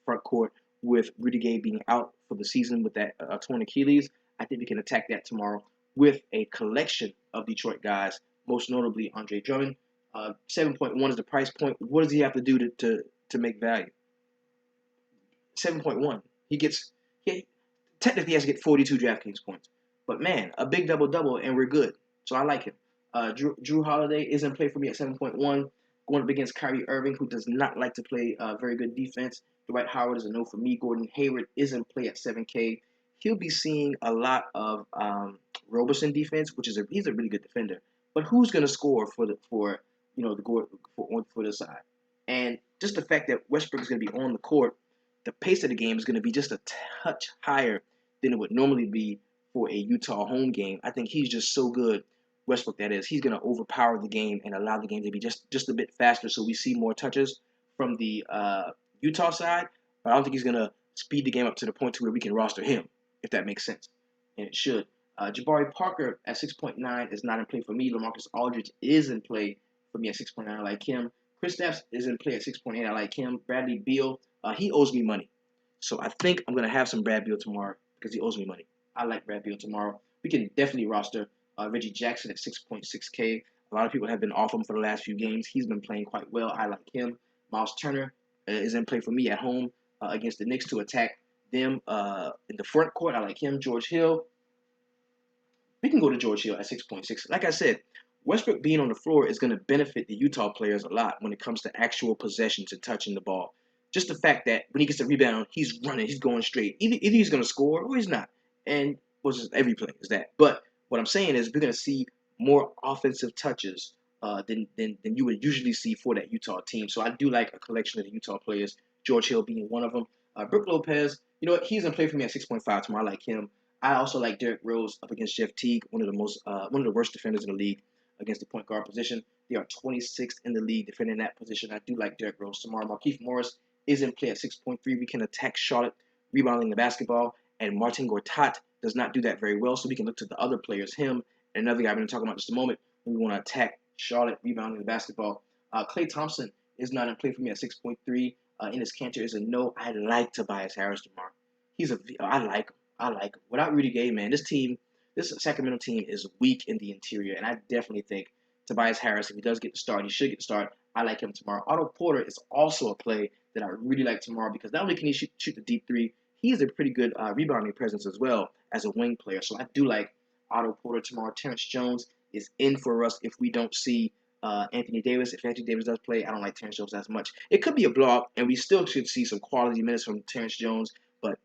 front court with Rudy Gay being out for the season with that torn Achilles. I think we can attack that tomorrow with a collection of Detroit guys, most notably Andre Drummond. 7.1 is the price point. What does he have to do to make value? 7.1. Technically he has to get 42 DraftKings points. But man, a big double-double and we're good. So I like him. Jrue Holiday is in play for me at 7.1. Going up against Kyrie Irving, who does not like to play very good defense. Dwight Howard is a no for me. Gordon Hayward is in play at 7K. He'll be seeing a lot of Roberson defense, he's a really good defender. But who's going to score for the side? And just the fact that Westbrook is going to be on the court, the pace of the game is going to be just a touch higher than it would normally be for a Utah home game. I think he's just so good Westbrook, that is, he's going to overpower the game and allow the game to be just a bit faster, so we see more touches from the Utah side. But I don't think he's going to speed the game up to the point to where we can roster him, if that makes sense, and it should. Jabari Parker at 6.9 is not in play for me. LaMarcus Aldridge is in play for me at 6.9. I like him. Kristaps is in play at 6.8. I like him. Bradley Beal, he owes me money. So I think I'm going to have some Brad Beal tomorrow because he owes me money. I like Brad Beal tomorrow. We can definitely roster Reggie Jackson at 6.6K. A lot of people have been off him for the last few games. He's been playing quite well. I like him. Miles Turner is in play for me at home against the Knicks to attack them in the front court. I like him. George Hill. We can go to George Hill at 6.6. Like I said, Westbrook being on the floor is going to benefit the Utah players a lot when it comes to actual possessions and touching the ball. Just the fact that when he gets a rebound, he's running, he's going straight. Either he's going to score or he's not. And every play is that. But what I'm saying is we're going to see more offensive touches than you would usually see for that Utah team. So I do like a collection of the Utah players, George Hill being one of them. Brook Lopez, you know what? He's going to play for me at 6.5 tomorrow. I like him. I also like Derrick Rose up against Jeff Teague, one of the worst defenders in the league against the point guard position. They are 26th in the league defending that position. I do like Derrick Rose tomorrow. Markieff Morris is in play at 6.3. We can attack Charlotte, rebounding the basketball, and Martin Gortat does not do that very well, so we can look to the other players, him and another guy I'm going to talk about in just a moment, when we want to attack Charlotte, rebounding the basketball. Klay Thompson is not in play for me at 6.3. Enes Kanter is a no. I like Tobias Harris tomorrow. I like him. I like him. Without Rudy Gay, man, this Sacramento team is weak in the interior, and I definitely think Tobias Harris, if he does get the start, he should get the start. I like him tomorrow. Otto Porter is also a play that I really like tomorrow because not only can he shoot the deep three, he is a pretty good rebounding presence as well as a wing player. So I do like Otto Porter tomorrow. Terrence Jones is in for us if we don't see Anthony Davis. If Anthony Davis does play, I don't like Terrence Jones as much. It could be a block, and we still should see some quality minutes from Terrence Jones, but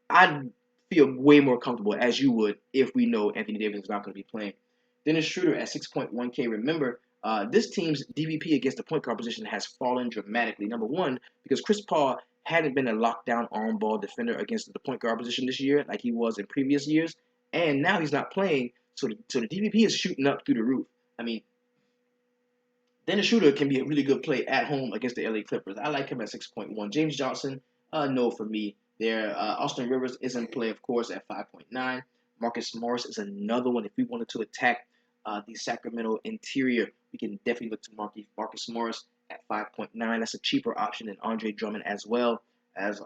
I'd feel way more comfortable, as you would, if we know Anthony Davis is not going to be playing. Dennis Schroeder at 6.1K. Remember, this team's DVP against the point guard position has fallen dramatically. Number one, because Chris Paul hadn't been a lockdown on-ball defender against the point guard position this year like he was in previous years, and now he's not playing, so the DVP is shooting up through the roof. I mean, Dennis Schroeder can be a really good play at home against the LA Clippers. I like him at 6.1. James Johnson, no for me there. Austin Rivers is in play, of course, at 5.9. Marcus Morris is another one. If we wanted to attack the Sacramento interior, we can definitely look to Marcus Morris at 5.9. That's a cheaper option than Andre Drummond as well as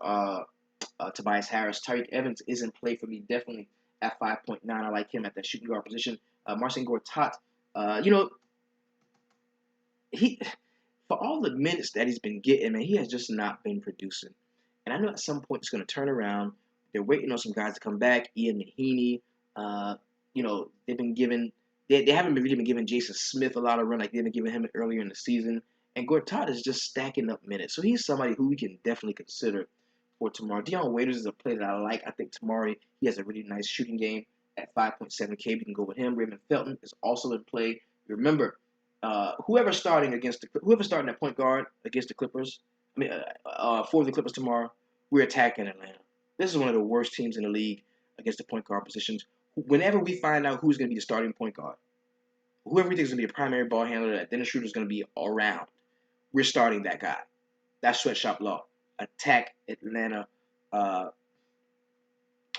Tobias Harris. Tyreke Evans is in play for me, definitely at 5.9. I like him at that shooting guard position. Marcin Gortat, he for all the minutes that he's been getting, man, he has just not been producing. And I know at some point it's going to turn around. They're waiting on some guys to come back. Ian Mahinmi, they've been given. They haven't really been giving Jason Smith a lot of run like they've been giving him earlier in the season. And Gortat is just stacking up minutes, so he's somebody who we can definitely consider for tomorrow. Dion Waiters is a player that I like. I think tomorrow he has a really nice shooting game at 5.7K. We can go with him. Raymond Felton is also in play. Remember, whoever's starting at point guard against the Clippers, for the Clippers tomorrow, we're attacking Atlanta. This is one of the worst teams in the league against the point guard positions. Whenever we find out who's going to be the starting point guard, whoever we think is going to be a primary ball handler that Dennis Schroeder is going to be around, we're starting that guy. That's sweatshop law. Attack Atlanta on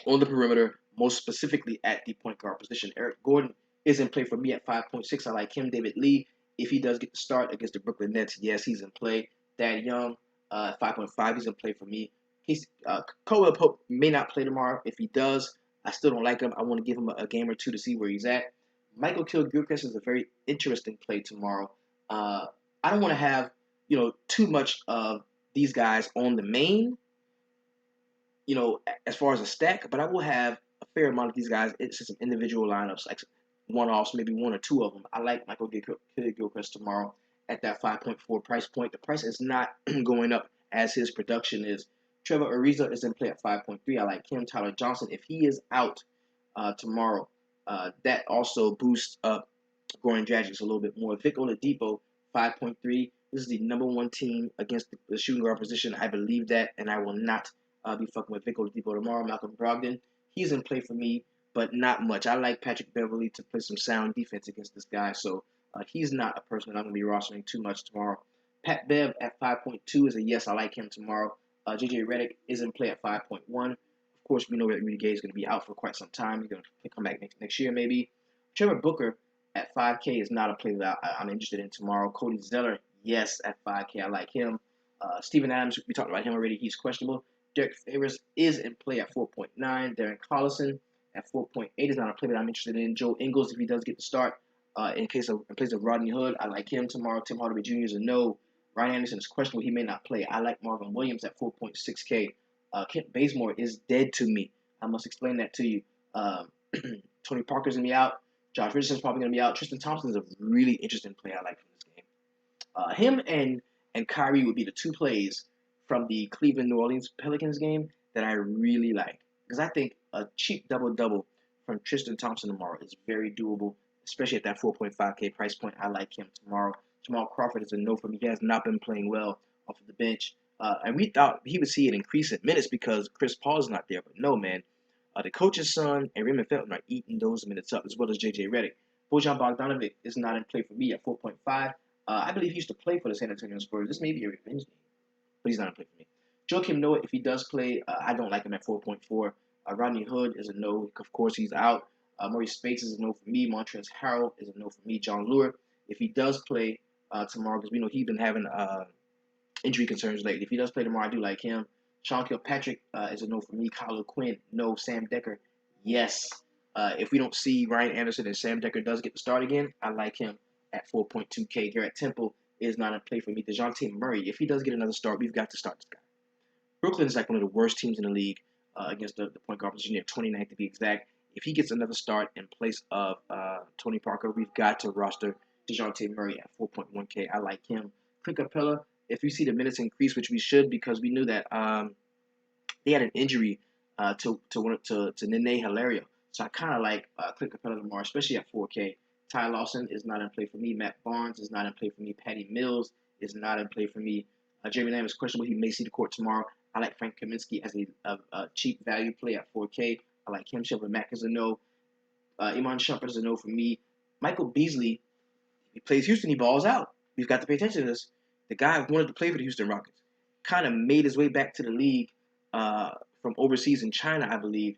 the perimeter, most specifically at the point guard position. Eric Gordon is in play for me at 5.6. I like him. David Lee, if he does get the start against the Brooklyn Nets, yes, he's in play. Thad Young, 5.5, he's in play for me. Caldwell Pope may not play tomorrow. If he does, I still don't like him. I want to give him a game or two to see where he's at. Michael Kidd-Gilchrist is a very interesting play tomorrow. I don't want to have too much of these guys on the main, as far as a stack, but I will have a fair amount of these guys in some individual lineups, like one-offs, maybe one or two of them. I like Michael Kidd-Gilchrist tomorrow at that 5.4 price point. The price is not going up as his production is. Trevor Ariza is in play at 5.3. I like him. Tyler Johnson, if he is out tomorrow, that also boosts up Goran Dragic a little bit more. Vic Oladipo, 5.3. This is the number one team against the shooting guard position. I believe that, and I will not be fucking with Vic Oladipo tomorrow. Malcolm Brogdon, he's in play for me. but not much. I like Patrick Beverly to play some sound defense against this guy, so he's not a person that I'm going to be rostering too much tomorrow. Pat Bev at 5.2 is a yes. I like him tomorrow. JJ Redick is in play at 5.1. Of course, we know that Rudy Gay is going to be out for quite some time. He's going to come back next year, maybe. Trevor Booker at 5K is not a play that I'm interested in tomorrow. Cody Zeller, yes, at 5K. I like him. Steven Adams, we talked about him already. He's questionable. Derek Favors is in play at 4.9. Darren Collison at 4.8 is not a play that I'm interested in. Joe Ingles, if he does get the start, in place of Rodney Hood, I like him tomorrow. Tim Hardaway Jr. is a no. Ryan Anderson is questionable. He may not play. I like Marvin Williams at 4.6K. Kent Bazemore is dead to me. I must explain that to you. Tony Parker's going to be out. Josh Richardson's probably going to be out. Tristan Thompson is a really interesting play I like from this game. Him and Kyrie would be the two plays from the Cleveland-New Orleans Pelicans game that I really like. Because I think a cheap double-double from Tristan Thompson tomorrow is very doable, especially at that 4.5K price point. I like him tomorrow. Jamal Crawford is a no for me. He has not been playing well off of the bench. And we thought he would see an increase in minutes because Chris Paul is not there. But no, man. The coach's son and Raymond Felton are eating those minutes up, as well as J.J. Redick. Bojan Bogdanovic is not in play for me at 4.5. I believe he used to play for the San Antonio Spurs. This may be a revenge game, but he's not in play for me. Joakim Noah, if he does play, I don't like him at 4.4. Rodney Hood is a no. Of course, he's out. Maurice Spates is a no for me. Montrezl Harrell is a no for me. John Lure, if he does play tomorrow, because we know he's been having injury concerns lately. If he does play tomorrow, I do like him. Sean Kilpatrick is a no for me. Kyle Quinn, no. Sam Decker, yes. If we don't see Ryan Anderson and Sam Decker does get the start again, I like him at 4.2K. Garrett Temple is not in play for me. DeJounte Murray, if he does get another start, we've got to start this guy. Brooklyn is like one of the worst teams in the league against the point guard position. They're 29th to be exact. If he gets another start in place of Tony Parker, we've got to roster DeJounte Murray at 4.1K. I like him. Clint Capella, if we see the minutes increase, which we should because we knew that they had an injury to Nene Hilario. So I kind of like Clint Capella tomorrow, especially at 4K. Ty Lawson is not in play for me. Matt Barnes is not in play for me. Patty Mills is not in play for me. Jeremy Lamb is questionable. He may see the court tomorrow. I like Frank Kaminsky as a cheap value play at 4K. I like him. Shelby Mack is a no. Iman Shumpert is a no for me. Michael Beasley, he plays Houston. He balls out. We've got to pay attention to this. The guy wanted to play for the Houston Rockets. Kind of made his way back to the league from overseas in China, I believe,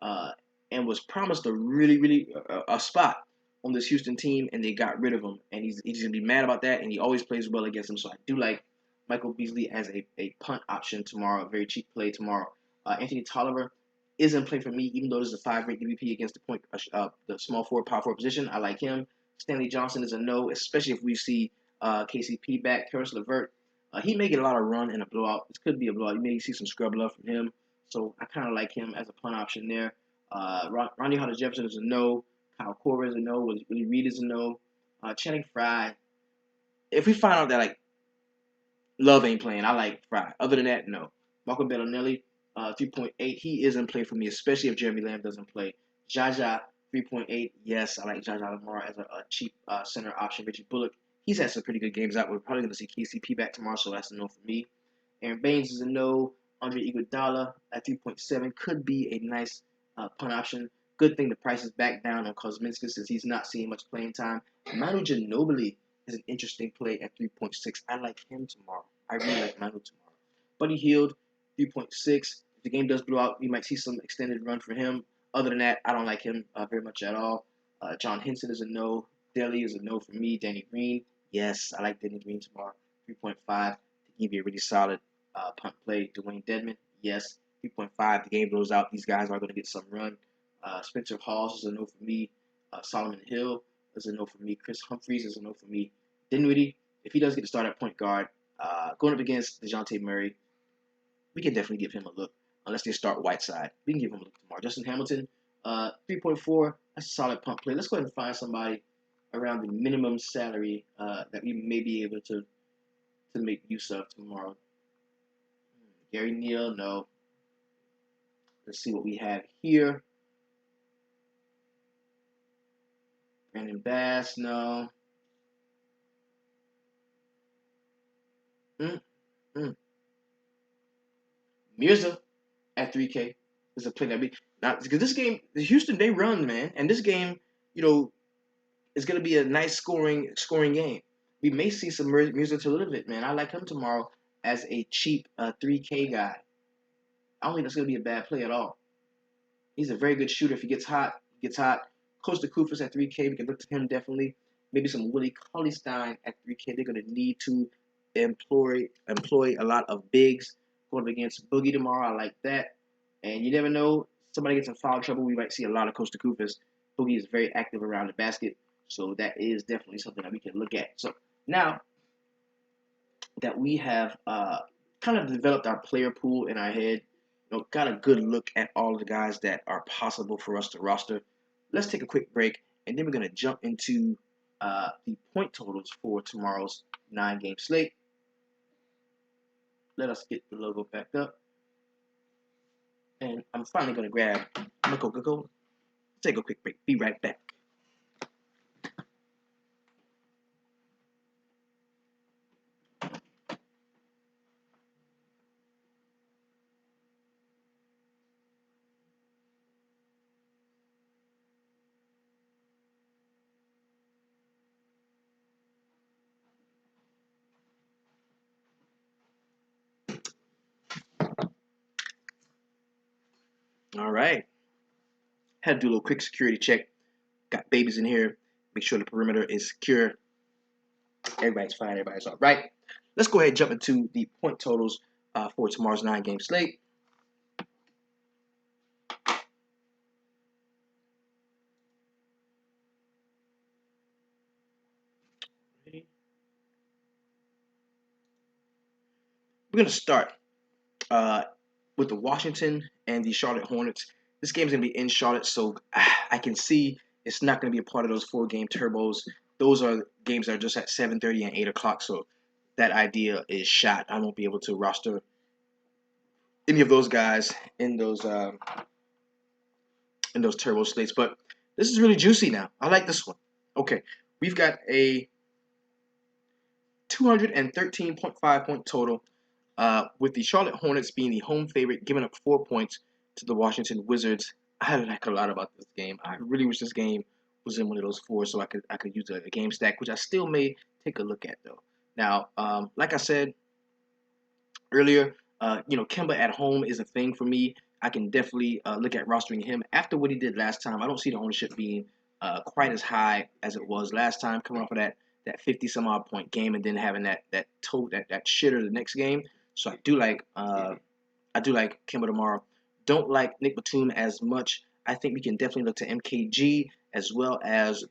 and was promised a really a spot on this Houston team, and they got rid of him. And he's gonna be mad about that, and he always plays well against them. So I do like Michael Beasley as a punt option tomorrow, a very cheap play tomorrow. Anthony Tolliver is in play for me, even though there's a 5-rate DVP against the small forward, power forward position. I like him. Stanley Johnson is a no, especially if we see KCP back. Karis LeVert, he may get a lot of run in a blowout. This could be a blowout. You may see some scrub love from him. So I kind of like him as a punt option there. Ronnie Hunter Jefferson is a no. Kyle Korver is a no. Willie Reed is a no. Channing Frye. If we find out that like Love ain't playing, I like Frye. Other than that, no. Marco Bellinelli, 3.8. He is in play for me, especially if Jeremy Lamb doesn't play. Jaja, 3.8. Yes, I like Jaja Lamar as a cheap center option. Richie Bullock, he's had some pretty good games out. We're probably going to see KCP back tomorrow, so that's a no for me. Aaron Baines is a no. Andre Iguodala at 3.7 could be a nice punt option. Good thing the price is back down on Kuzminski since he's not seeing much playing time. Manu Ginobili is an interesting play at 3.6. I like him tomorrow. I really like Manu tomorrow. Buddy Hield, 3.6. If the game does blow out, we might see some extended run for him. Other than that, I don't like him very much at all. John Henson is a no. Deli is a no for me. Danny Green, yes, I like Danny Green tomorrow. 3.5 to give you a really solid punt play. Dwayne Dedman, yes. 3.5, the game blows out. These guys are going to get some run. Spencer Hawes is a no for me. Solomon Hill is a no for me. Chris Humphries is a no for me. Dinwiddie, if he does get to start at point guard, going up against DeJounte Murray, we can definitely give him a look. Unless they start Whiteside, we can give him a look tomorrow. Justin Hamilton, 3.4, that's a solid pump play. Let's go ahead and find somebody around the minimum salary that we may be able to make use of tomorrow. Gary Neal, no. Let's see what we have here. Brandon Bass, no. Mirza at 3K. This is a play that we not because this game, the Houston they run, man, and this game, you know, is gonna be a nice scoring game. We may see some music to live it, man. I like him tomorrow as a cheap 3K guy. I don't think that's gonna be a bad play at all. He's a very good shooter. If he gets hot, he gets hot. Close to Kufus at 3K. We can look to him definitely. Maybe some Willie Cauley-Stein at 3K. They're going to need to employ a lot of bigs going against Boogie tomorrow. I like that. And you never know. Somebody gets in foul trouble. We might see a lot of Costa Kufus. Boogie is very active around the basket. So that is definitely something that we can look at. So now that we have kind of developed our player pool in our head, got a good look at all of the guys that are possible for us to roster. Let's take a quick break, and then we're going to jump into the point totals for tomorrow's 9-game slate. Let us get the logo back up. And I'm finally going to grab my Coca-Cola. Take a quick break. Be right back. All right. Had to do a little quick security check. Got babies in here. Make sure the perimeter is secure. Everybody's fine. Everybody's all right. Let's go ahead and jump into the point totals for tomorrow's 9-game slate. We're going to start with the Washington and the Charlotte Hornets. This game's going to be in Charlotte, so I can see it's not going to be a part of those 4-game turbos. Those are games that are just at 7:30 and 8 o'clock, so that idea is shot. I won't be able to roster any of those guys in those turbo slates, but this is really juicy now. I like this one. Okay, we've got a 213.5 point total, with the Charlotte Hornets being the home favorite, giving up 4 points to the Washington Wizards. I like a lot about this game. I really wish this game was in one of those 4 so I could use a game stack, which I still may take a look at though. Now, like I said earlier, Kemba at home is a thing for me. I can definitely look at rostering him after what he did last time. I don't see the ownership being quite as high as it was last time, coming off of that 50 some odd point game and then having that shitter the next game. So I do like Kemba tomorrow. Don't like Nick Batum as much. I think we can definitely look to MKG as well as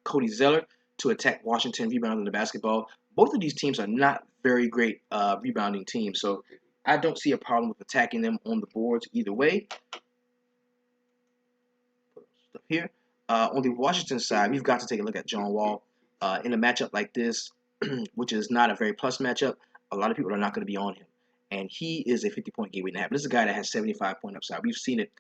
Cody Zeller to attack Washington rebounding the basketball. Both of these teams are not very great rebounding teams, so I don't see a problem with attacking them on the boards either way. Put stuff here. On the Washington side, we've got to take a look at John Wall. In a matchup like this, which is not a very plus matchup, a lot of people are not going to be on him. And he is a 50-point game waiting to happen. This is a guy that has 75-point upside. We've seen it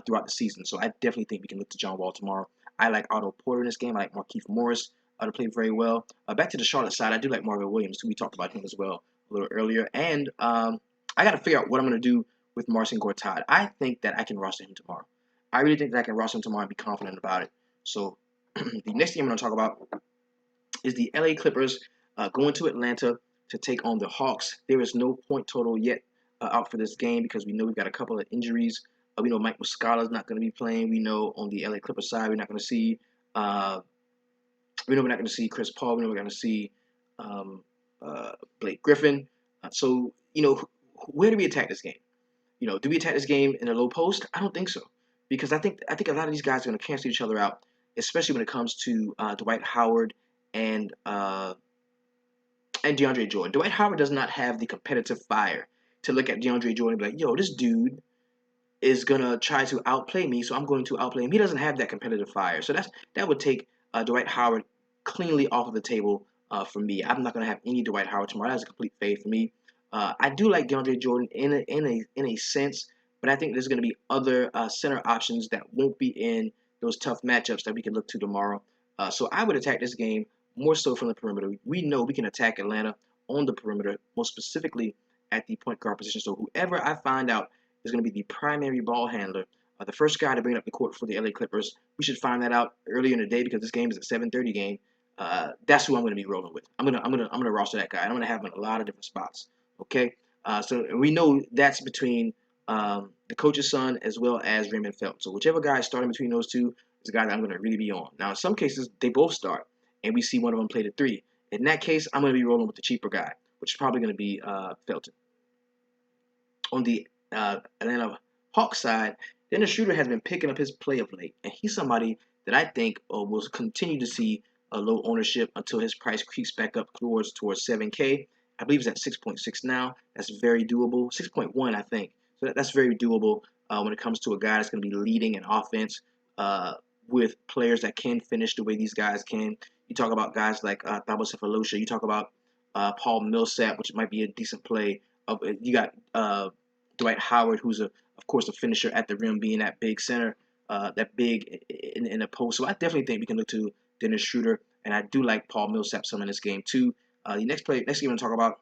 throughout the season, so I definitely think we can look to John Wall tomorrow. I like Otto Porter in this game. I like Markieff Morris to play very well. Back to the Charlotte side, I do like Marvin Williams, who we talked about him as well a little earlier. And I got to figure out what I'm going to do with Marcin Gortat. I think that I can roster him tomorrow. I really think that I can roster him tomorrow and be confident about it. So the next game I'm going to talk about is the LA Clippers going to Atlanta to take on the Hawks. There is no point total yet out for this game because we know we've got a couple of injuries. We know Mike Muscala is not going to be playing. We know on the LA Clippers side we're not going to see. We know we're not going to see Chris Paul. We know we're going to see Blake Griffin. So where do we attack this game? Do we attack this game in a low post? I don't think so, because I think a lot of these guys are going to cancel each other out, especially when it comes to Dwight Howard and DeAndre Jordan. Dwight Howard does not have the competitive fire to look at DeAndre Jordan and be like, yo, this dude is gonna try to outplay me, so I'm going to outplay him. He doesn't have that competitive fire, so that would take Dwight Howard cleanly off of the table for me. I'm not gonna have any Dwight Howard tomorrow. That's a complete fade for me. I do like DeAndre Jordan in a sense, but I think there's gonna be other center options that won't be in those tough matchups that we can look to tomorrow. So I would attack this game more so from the perimeter. We know we can attack Atlanta on the perimeter, most specifically at the point guard position. So whoever I find out is going to be the primary ball handler, the first guy to bring it up the court for the LA Clippers. We should find that out earlier in the day because this game is a 7:30 game. That's who I'm going to be rolling with. I'm gonna roster that guy. I'm going to have him in a lot of different spots. Okay. So we know that's between the coach's son as well as Raymond Felton. So whichever guy is starting between those two is a guy that I'm going to really be on. Now, in some cases, they both start, and we see one of them play the three. In that case, I'm going to be rolling with the cheaper guy, which is probably going to be Felton. On the Atlanta Hawks side, Dennis Schroeder has been picking up his play of late, and he's somebody that I think will continue to see a low ownership until his price creeps back up towards 7K. I believe it's at 6.6 now. That's very doable. 6.1, I think. So that's very doable when it comes to a guy that's going to be leading an offense with players that can finish the way these guys can. You talk about guys like Thabo Sefolosha. You talk about Paul Millsap, which might be a decent play. You got Dwight Howard, who's of course a finisher at the rim, being that big center, that big in the post. So I definitely think we can look to Dennis Schroeder, and I do like Paul Millsap some in this game too. The next game I'm going to talk about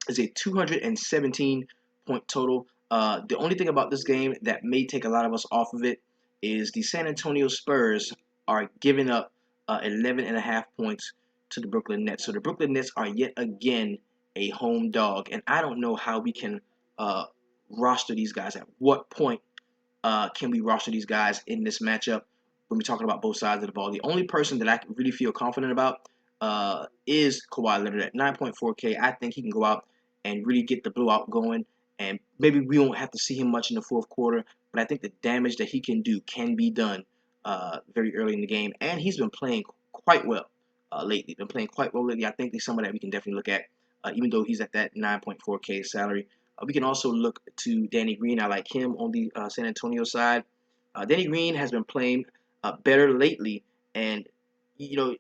is a 217 point total. The only thing about this game that may take a lot of us off of it is the San Antonio Spurs are giving up 11.5 points to the Brooklyn Nets. So the Brooklyn Nets are yet again a home dog, and I don't know how we can roster these guys. At what point can we roster these guys in this matchup when we're talking about both sides of the ball? The only person that I really feel confident about is Kawhi Leonard at 9.4K. I think he can go out and really get the blowout going, and maybe we won't have to see him much in the fourth quarter, but I think the damage that he can do can be done very early in the game, and he's been playing quite well lately. Been playing quite well lately. I think he's someone that we can definitely look at, even though he's at that 9.4K salary. We can also look to Danny Green. I like him on the San Antonio side. Danny Green has been playing better lately, and you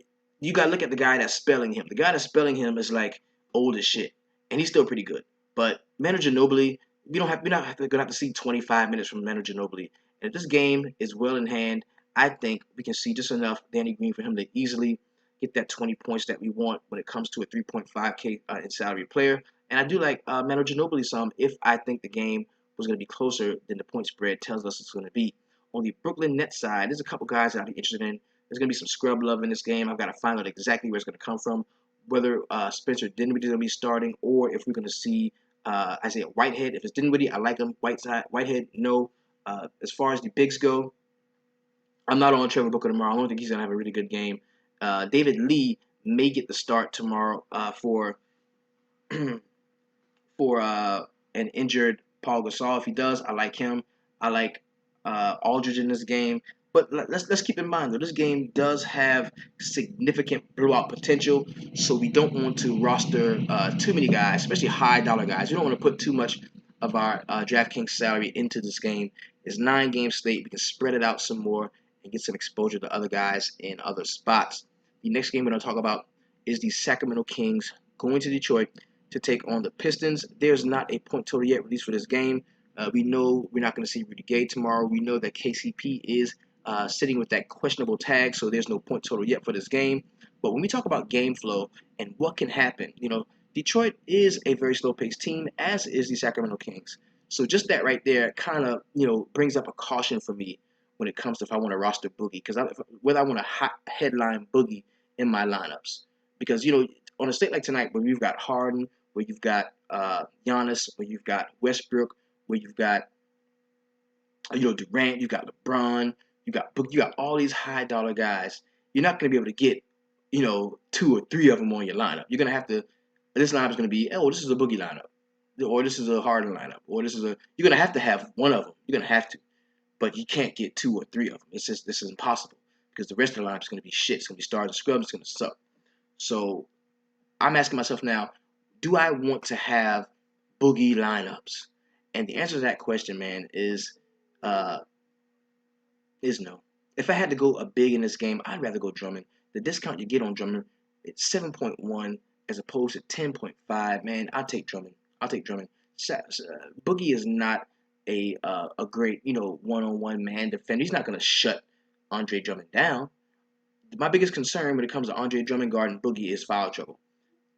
got to look at the guy that's spelling him. The guy that's spelling him is like old as shit, and he's still pretty good. But Manu Ginobili, we're not gonna have to see 25 minutes from Manu Ginobili. And if this game is well in hand, I think we can see just enough Danny Green for him to easily get that 20 points that we want when it comes to a 3.5K in salary player. And I do like Manu Ginobili some if I think the game was going to be closer than the point spread tells us it's going to be. On the Brooklyn Nets side, there's a couple guys that I'd be interested in. There's going to be some scrub love in this game. I've got to find out exactly where it's going to come from, whether Spencer Dinwiddie is going to be starting or if we're going to see Isaiah Whitehead. If it's Dinwiddie, I like him. Whitehead, no. As far as the bigs go, I'm not on Trevor Booker tomorrow. I don't think he's going to have a really good game. David Lee may get the start tomorrow for an injured Paul Gasol. If he does, I like him. I like Aldridge in this game. But let's keep in mind that this game does have significant blowout potential, so we don't want to roster too many guys, especially high dollar guys. We don't want to put too much of our DraftKings salary into this game. It's 9-game slate. We can spread it out some more and get some exposure to other guys in other spots. The next game we're going to talk about is the Sacramento Kings going to Detroit to take on the Pistons. There's not a point total yet released for this game. We know we're not going to see Rudy Gay tomorrow. We know that KCP is sitting with that questionable tag, so there's no point total yet for this game. But when we talk about game flow and what can happen, Detroit is a very slow-paced team, as is the Sacramento Kings. So just that right there kind of, brings up a caution for me when it comes to if I want to roster Boogie, because whether I want to headline Boogie in my lineups. Because, on a state like tonight where we've got Harden, where you've got Giannis, where you've got Westbrook, where you've got Durant, you've got LeBron, you got all these high dollar guys. You're not going to be able to get 2 or 3 of them on your lineup. You're going to have to. This lineup is going to be, this is a Boogie lineup, or this is a Harden lineup, or this is a. You're going to have one of them. You're going to have to, but you can't get 2 or 3 of them. This is impossible because the rest of the lineup is going to be shit. It's going to be stars and scrubs. It's going to suck. So I'm asking myself now, do I want to have Boogie lineups? And the answer to that question, man, is no. If I had to go a big in this game, I'd rather go Drummond. The discount you get on Drummond, it's 7.1 as opposed to 10.5. Man, I'll take Drummond. Boogie is not a great, one-on-one man defender. He's not going to shut Andre Drummond down. My biggest concern when it comes to Andre Drummond guarding Boogie is foul trouble.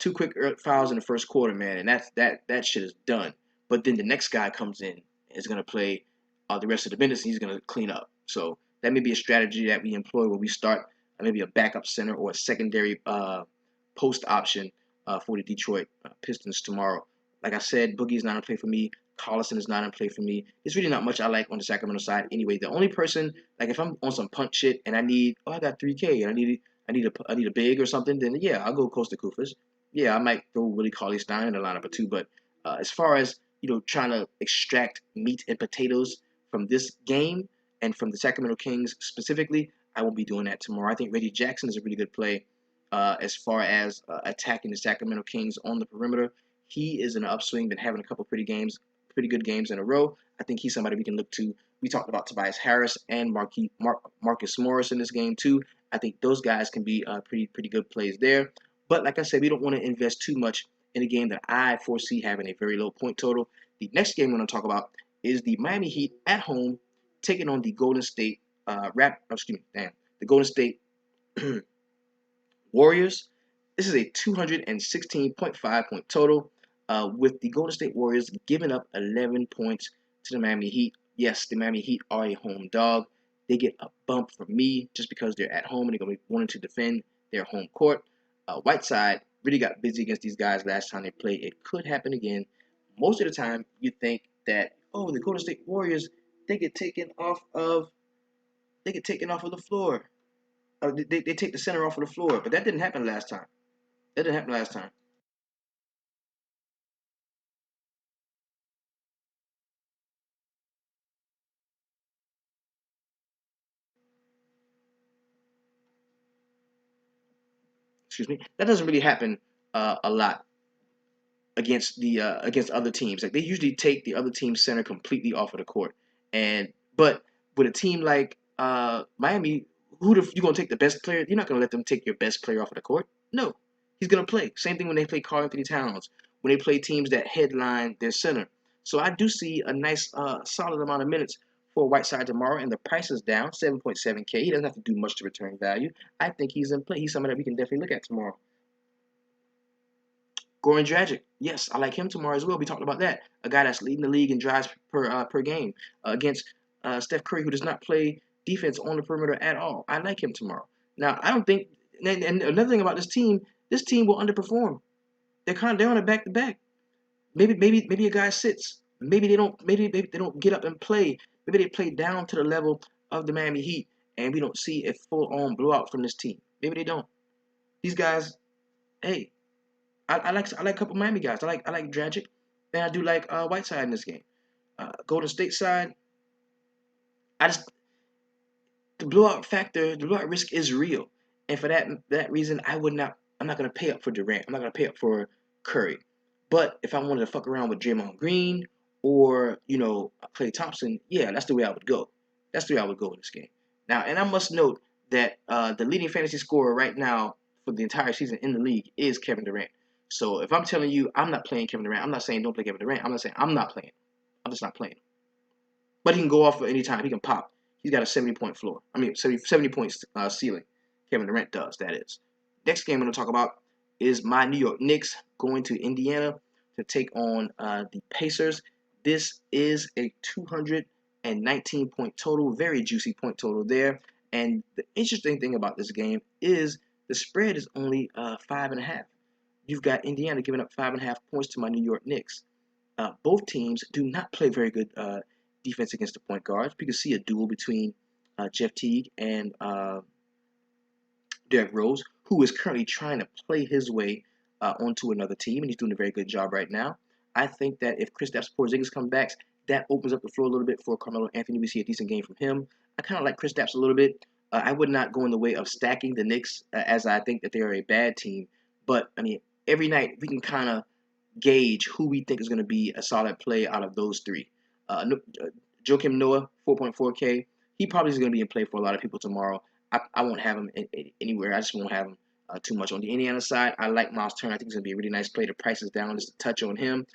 2 quick fouls in the first quarter, man, and that shit is done. But then the next guy comes in is going to play the rest of the minutes, and he's going to clean up. So that may be a strategy that we employ when we start maybe a backup center or a secondary post option for the Detroit Pistons tomorrow. Like I said, Boogie is not in play for me. Collison is not in play for me. There's really not much I like on the Sacramento side anyway. The only person, like if I'm on some punt shit and I need, I got 3K and I need a big or something, then yeah, I'll go Costa Kufas. Yeah, I might throw Willie Cauley-Stein in the lineup or two, but as far as trying to extract meat and potatoes from this game and from the Sacramento Kings specifically, I won't be doing that tomorrow. I think Reggie Jackson is a really good play as far as attacking the Sacramento Kings on the perimeter. He is in an upswing, been having a couple pretty good games in a row. I think he's somebody we can look to. We talked about Tobias Harris and Marcus Morris in this game too. I think those guys can be pretty good plays there. But like I said, we don't want to invest too much in a game that I foresee having a very low point total. The next game we're going to talk about is the Miami Heat at home taking on the Golden State the Golden State Warriors. This is a 216.5 point total, with the Golden State Warriors giving up 11 points to the Miami Heat. Yes, the Miami Heat are a home dog. They get a bump from me just because they're at home and they're going to be wanting to defend their home court. Whiteside really got busy against these guys last time they played. It could happen again. Most of the time, you think that, oh, the Golden State Warriors, they get taken off of the floor. They take the center off of the floor, but that didn't happen last time. That didn't happen last time. Excuse me. That doesn't really happen a lot against other teams. Like they usually take the other team's center completely off of the court. But with a team like Miami, you gonna take the best player? You're not gonna let them take your best player off of the court. No, he's gonna play. Same thing when they play Karl Anthony Towns, when they play teams that headline their center. So I do see a nice solid amount of minutes for Whiteside tomorrow, and the price is down 7.7K. He doesn't have to do much to return value. I think he's in play. He's someone that we can definitely look at tomorrow. Goran Dragic, yes, I like him tomorrow as well. We talked about that. A guy that's leading the league in drives per game against Steph Curry, who does not play defense on the perimeter at all. I like him tomorrow. Now, I don't think. And another thing about this team will underperform. They're on a back to back. Maybe a guy sits. Maybe they don't get up and play. Maybe they play down to the level of the Miami Heat, and we don't see a full on blowout from this team. Maybe they don't. These guys, hey, I like a couple Miami guys. I like Dragic, and I do like Whiteside in this game. Golden State side, I just the blowout factor, the blowout risk is real, and for that reason, I'm not gonna pay up for Durant. I'm not gonna pay up for Curry. But if I wanted to fuck around with Draymond Green or Klay Thompson, yeah, that's the way I would go. That's the way I would go in this game. Now, and I must note that the leading fantasy scorer right now for the entire season in the league is Kevin Durant. So if I'm telling you I'm not playing Kevin Durant, I'm not saying don't play Kevin Durant. I'm not saying I'm not playing. I'm just not playing. But he can go off at any time. He can pop. He's got a 70-point floor. I mean, 70 points ceiling. Kevin Durant does, that is. Next game I'm going to talk about is my New York Knicks going to Indiana to take on the Pacers. This is a 219-point total. Very juicy point total there. And the interesting thing about this game is the spread is only 5.5. You've got Indiana giving up 5.5 points to my New York Knicks. Both teams do not play very good defense against the point guards. We can see a duel between Jeff Teague and Derrick Rose, who is currently trying to play his way onto another team, and he's doing a very good job right now. I think that if Kristaps Porzingis comes back, that opens up the floor a little bit for Carmelo Anthony. We see a decent game from him. I kind of like Kristaps a little bit. I would not go in the way of stacking the Knicks, as I think that they are a bad team. But I mean, every night we can kind of gauge who we think is going to be a solid play out of those three. Joakim Noah, 4.4K. He probably is going to be in play for a lot of people tomorrow. I won't have him anywhere. I just won't have him too much. On the Indiana side, I like Miles Turner. I think it's going to be a really nice play. The price is down just a touch on him.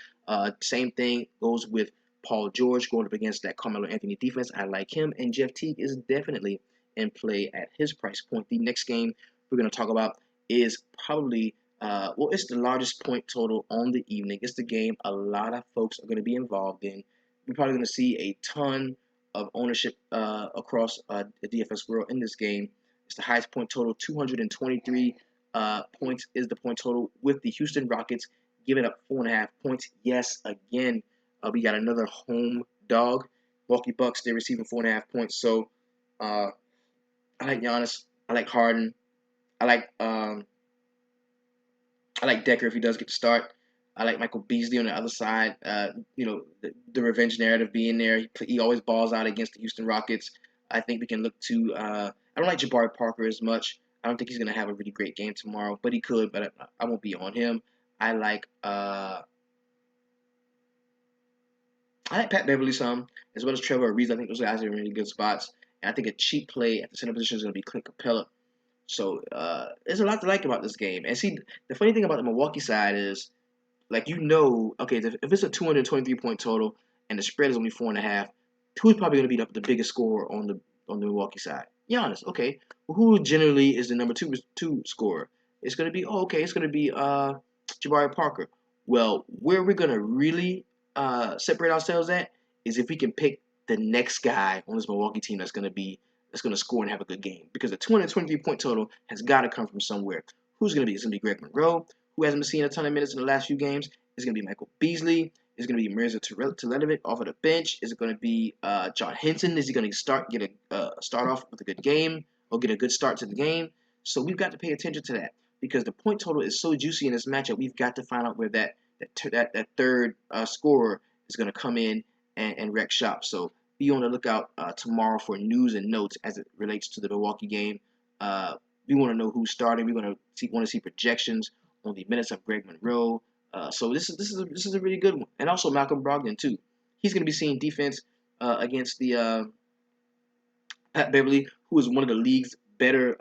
Same thing goes with Paul George going up against that Carmelo Anthony defense. I like him. And Jeff Teague is definitely in play at his price point. The next game we're going to talk about is probably it's the largest point total on the evening. It's the game a lot of folks are going to be involved in. we're probably going to see a ton of ownership across the DFS world in this game. It's the highest point total, 223 points is the point total, with the Houston Rockets giving up 4.5 points. Yes, again, we got another home dog. Milwaukee Bucks, they're receiving 4.5 points. So uh, I like Giannis. I like Harden. I like um, I like Decker if he does get to start. I like Michael Beasley on the other side. The revenge narrative being there. He always balls out against the Houston Rockets. I think we can look to. I don't like Jabari Parker as much. I don't think he's going to have a really great game tomorrow, but he could. But I won't be on him. I like. I like Pat Beverly some, as well as Trevor Ariza. I think those guys are in really good spots. And I think a cheap play at the center position is going to be Clint Capella. So there's a lot to like about this game. And see, the funny thing about the Milwaukee side is, like, okay, if it's a 223 point total and the spread is only 4.5, who's probably going to be the biggest scorer on the Milwaukee side? Giannis. Okay, well, who generally is the number two scorer? It's going to be it's going to be Jabari Parker. Well, where we're going to really separate ourselves at is if we can pick the next guy on this Milwaukee team that's going to score and have a good game, because the 223 point total has got to come from somewhere. Who's going to be? It's going to be Greg Monroe, who hasn't been seeing a ton of minutes in the last few games. It's going to be Michael Beasley. It's going to be Mirza Teletovic off of the bench. Is it going to be John Henson? Is he going to start off with a good game or get a good start to the game? So we've got to pay attention to that, because the point total is so juicy in this matchup. We've got to find out where that third scorer is going to come in and wreck shop. So be on the lookout tomorrow for news and notes as it relates to the Milwaukee game. We want to know who's starting. We want to see projections on the minutes of Greg Monroe. So this is a really good one, and also Malcolm Brogdon too. He's going to be seeing defense against the Pat Beverly, who is one of the league's better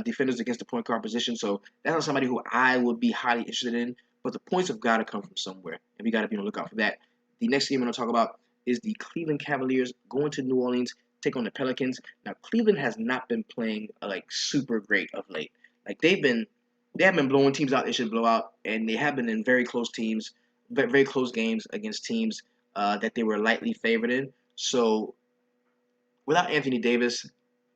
defenders against the point guard position. So that's not somebody who I would be highly interested in. But the points have got to come from somewhere, and we got to be on the lookout for that. The next game I'm going to talk about is the Cleveland Cavaliers going to New Orleans, take on the Pelicans. Now, Cleveland has not been playing like super great of late. Like they have been blowing teams out they should blow out, and they have been in very close very close games against teams that they were lightly favored in. So without Anthony Davis,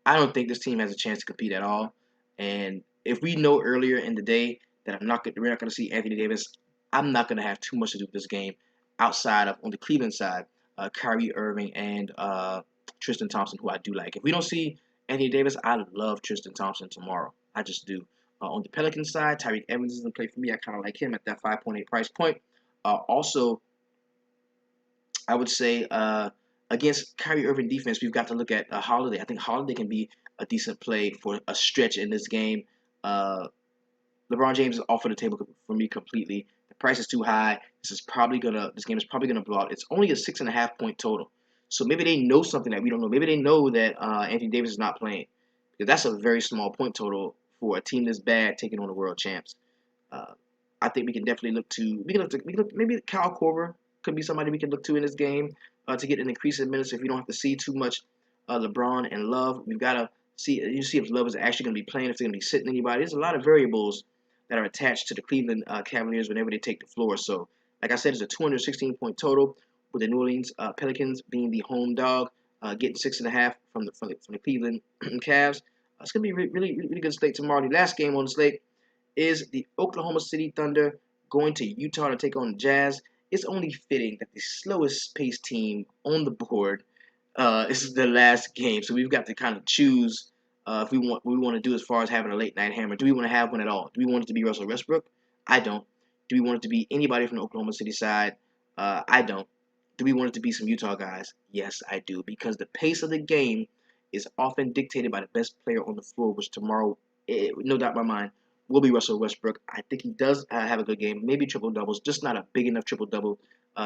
I don't think this team has a chance to compete at all. And if we know earlier in the day that we're not going to see Anthony Davis, I'm not going to have too much to do with this game outside of, on the Cleveland side, Kyrie Irving and Tristan Thompson, who I do like. If we don't see Anthony Davis, I love Tristan Thompson tomorrow. I just do. On the Pelican side, Tyreek Evans doesn't play for me. I kind of like him at that 5.8 price point. Also, I would say against Kyrie Irving defense, we've got to look at Holiday. I think Holiday can be a decent play for a stretch in this game. LeBron James is off of the table for me completely. The price is too high. This game is probably gonna blow out. It's only a 6.5 point total. So maybe they know something that we don't know. Maybe they know that Anthony Davis is not playing, because that's a very small point total for a team this bad taking on the world champs. Uh, I think we can definitely look to maybe Kyle Korver could be somebody we can look to in this game to get an increase in minutes if we don't have to see too much LeBron and Love. We've got to see if Love is actually going to be playing, if they're going to be sitting anybody. There's a lot of variables that are attached to the Cleveland Cavaliers whenever they take the floor. So, like I said, it's a 216 point total, with the New Orleans Pelicans being the home dog, getting 6.5 from the Cleveland Cavs. It's going to be really good slate tomorrow. The last game on the slate is the Oklahoma City Thunder going to Utah to take on the Jazz. It's only fitting that the slowest paced team on the board is the last game, so we've got to kind of choose if what we want to do as far as having a late night hammer. Do we want to have one at all? Do we want it to be Russell Westbrook? I don't. Do we want it to be anybody from the Oklahoma City side? I don't. Do we want it to be some Utah guys? Yes, I do, because the pace of the game is often dictated by the best player on the floor, which tomorrow, no doubt in my mind, will be Russell Westbrook. I think he does have a good game, maybe triple doubles, just not a big enough triple double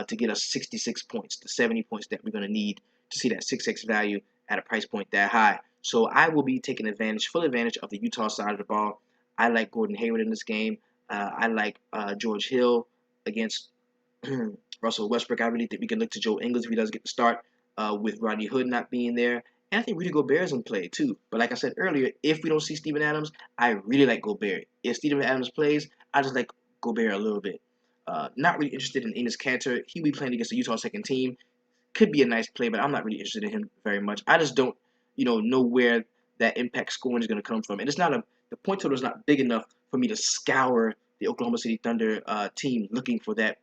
to get us 66 points, the 70 points that we're going to need to see that 6x value at a price point that high. So I will be taking full advantage of the Utah side of the ball. I like Gordon Hayward in this game. I like George Hill against Russell Westbrook. I really think we can look to Joe Ingles if he does get the start with Rodney Hood not being there. And I think Rudy Gobert is in play too. But like I said earlier, if we don't see Steven Adams, I really like Gobert. If Steven Adams plays, I just like Gobert a little bit. Not really interested in Enes Kanter. He'll be playing against the Utah second team. could be a nice play, but I'm not really interested in him very much. I just don't, know where that impact scoring is going to come from. And it's not the point total is not big enough for me to scour the Oklahoma City Thunder team looking for that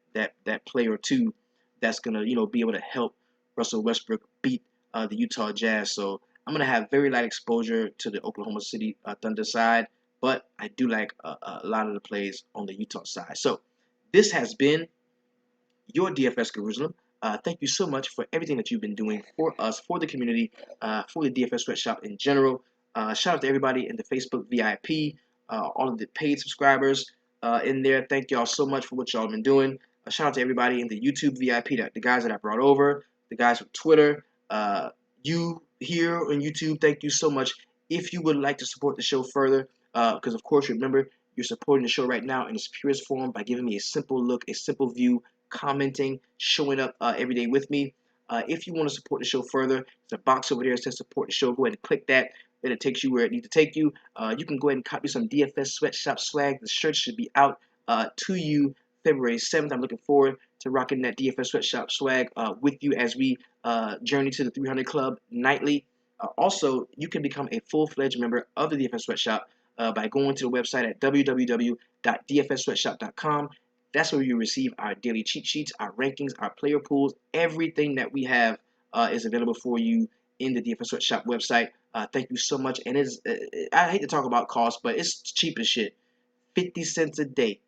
player or two that's going to, be able to help Russell Westbrook beat the Utah Jazz. So I'm going to have very light exposure to the Oklahoma City Thunder side, but I do like a lot of the plays on the Utah side. So this has been your DFS Jerusalem. Thank you so much for everything that you've been doing for us, for the community, for the DFS Sweatshop in general. Shout out to everybody in the Facebook VIP, all of the paid subscribers in there. Thank y'all so much for what y'all been doing. Shout out to everybody in the YouTube VIP, the guys that I brought over, the guys from Twitter, you here on YouTube. Thank you so much. If you would like to support the show further, because of course, remember, you're supporting the show right now in its purest form by giving me a simple look, a simple view, commenting, showing up every day with me. If you want to support the show further, there's a box over there that says support the show. Go ahead and click that. Then it takes you where it needs to take you. You can go ahead and copy some DFS Sweatshop swag. The shirt should be out to you February 7th. I'm looking forward to rocking that DFS Sweatshop swag with you as we journey to the 300 Club nightly. Also, you can become a full-fledged member of the DFS Sweatshop by going to the website at www.dfssweatshop.com. That's where you receive our daily cheat sheets, our rankings, our player pools. Everything that we have is available for you in the DFS Sweatshop website. Thank you so much. And I hate to talk about cost, but it's cheap as shit. 50 cents a day,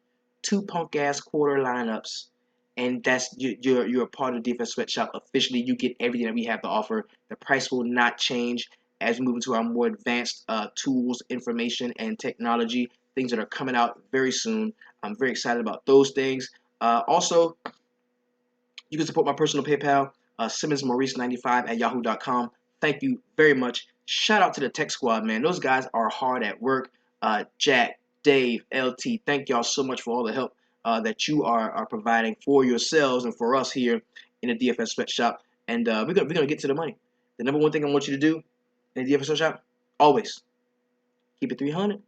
2 punk ass quarter lineups, and that's you're a part of the DFS Sweatshop officially. You get everything that we have to offer. The price will not change as we move into our more advanced tools, information, and technology. Things that are coming out very soon. I'm very excited about those things. Also, you can support my personal PayPal, SimmonsMaurice95 at yahoo.com. Thank you very much. Shout out to the Tech Squad, man. Those guys are hard at work. Jack, Dave, LT, thank y'all so much for all the help that you are providing for yourselves and for us here in the DFS Sweatshop. And we're gonna get to the money. The number one thing I want you to do in the DFS Sweatshop, always keep it 300.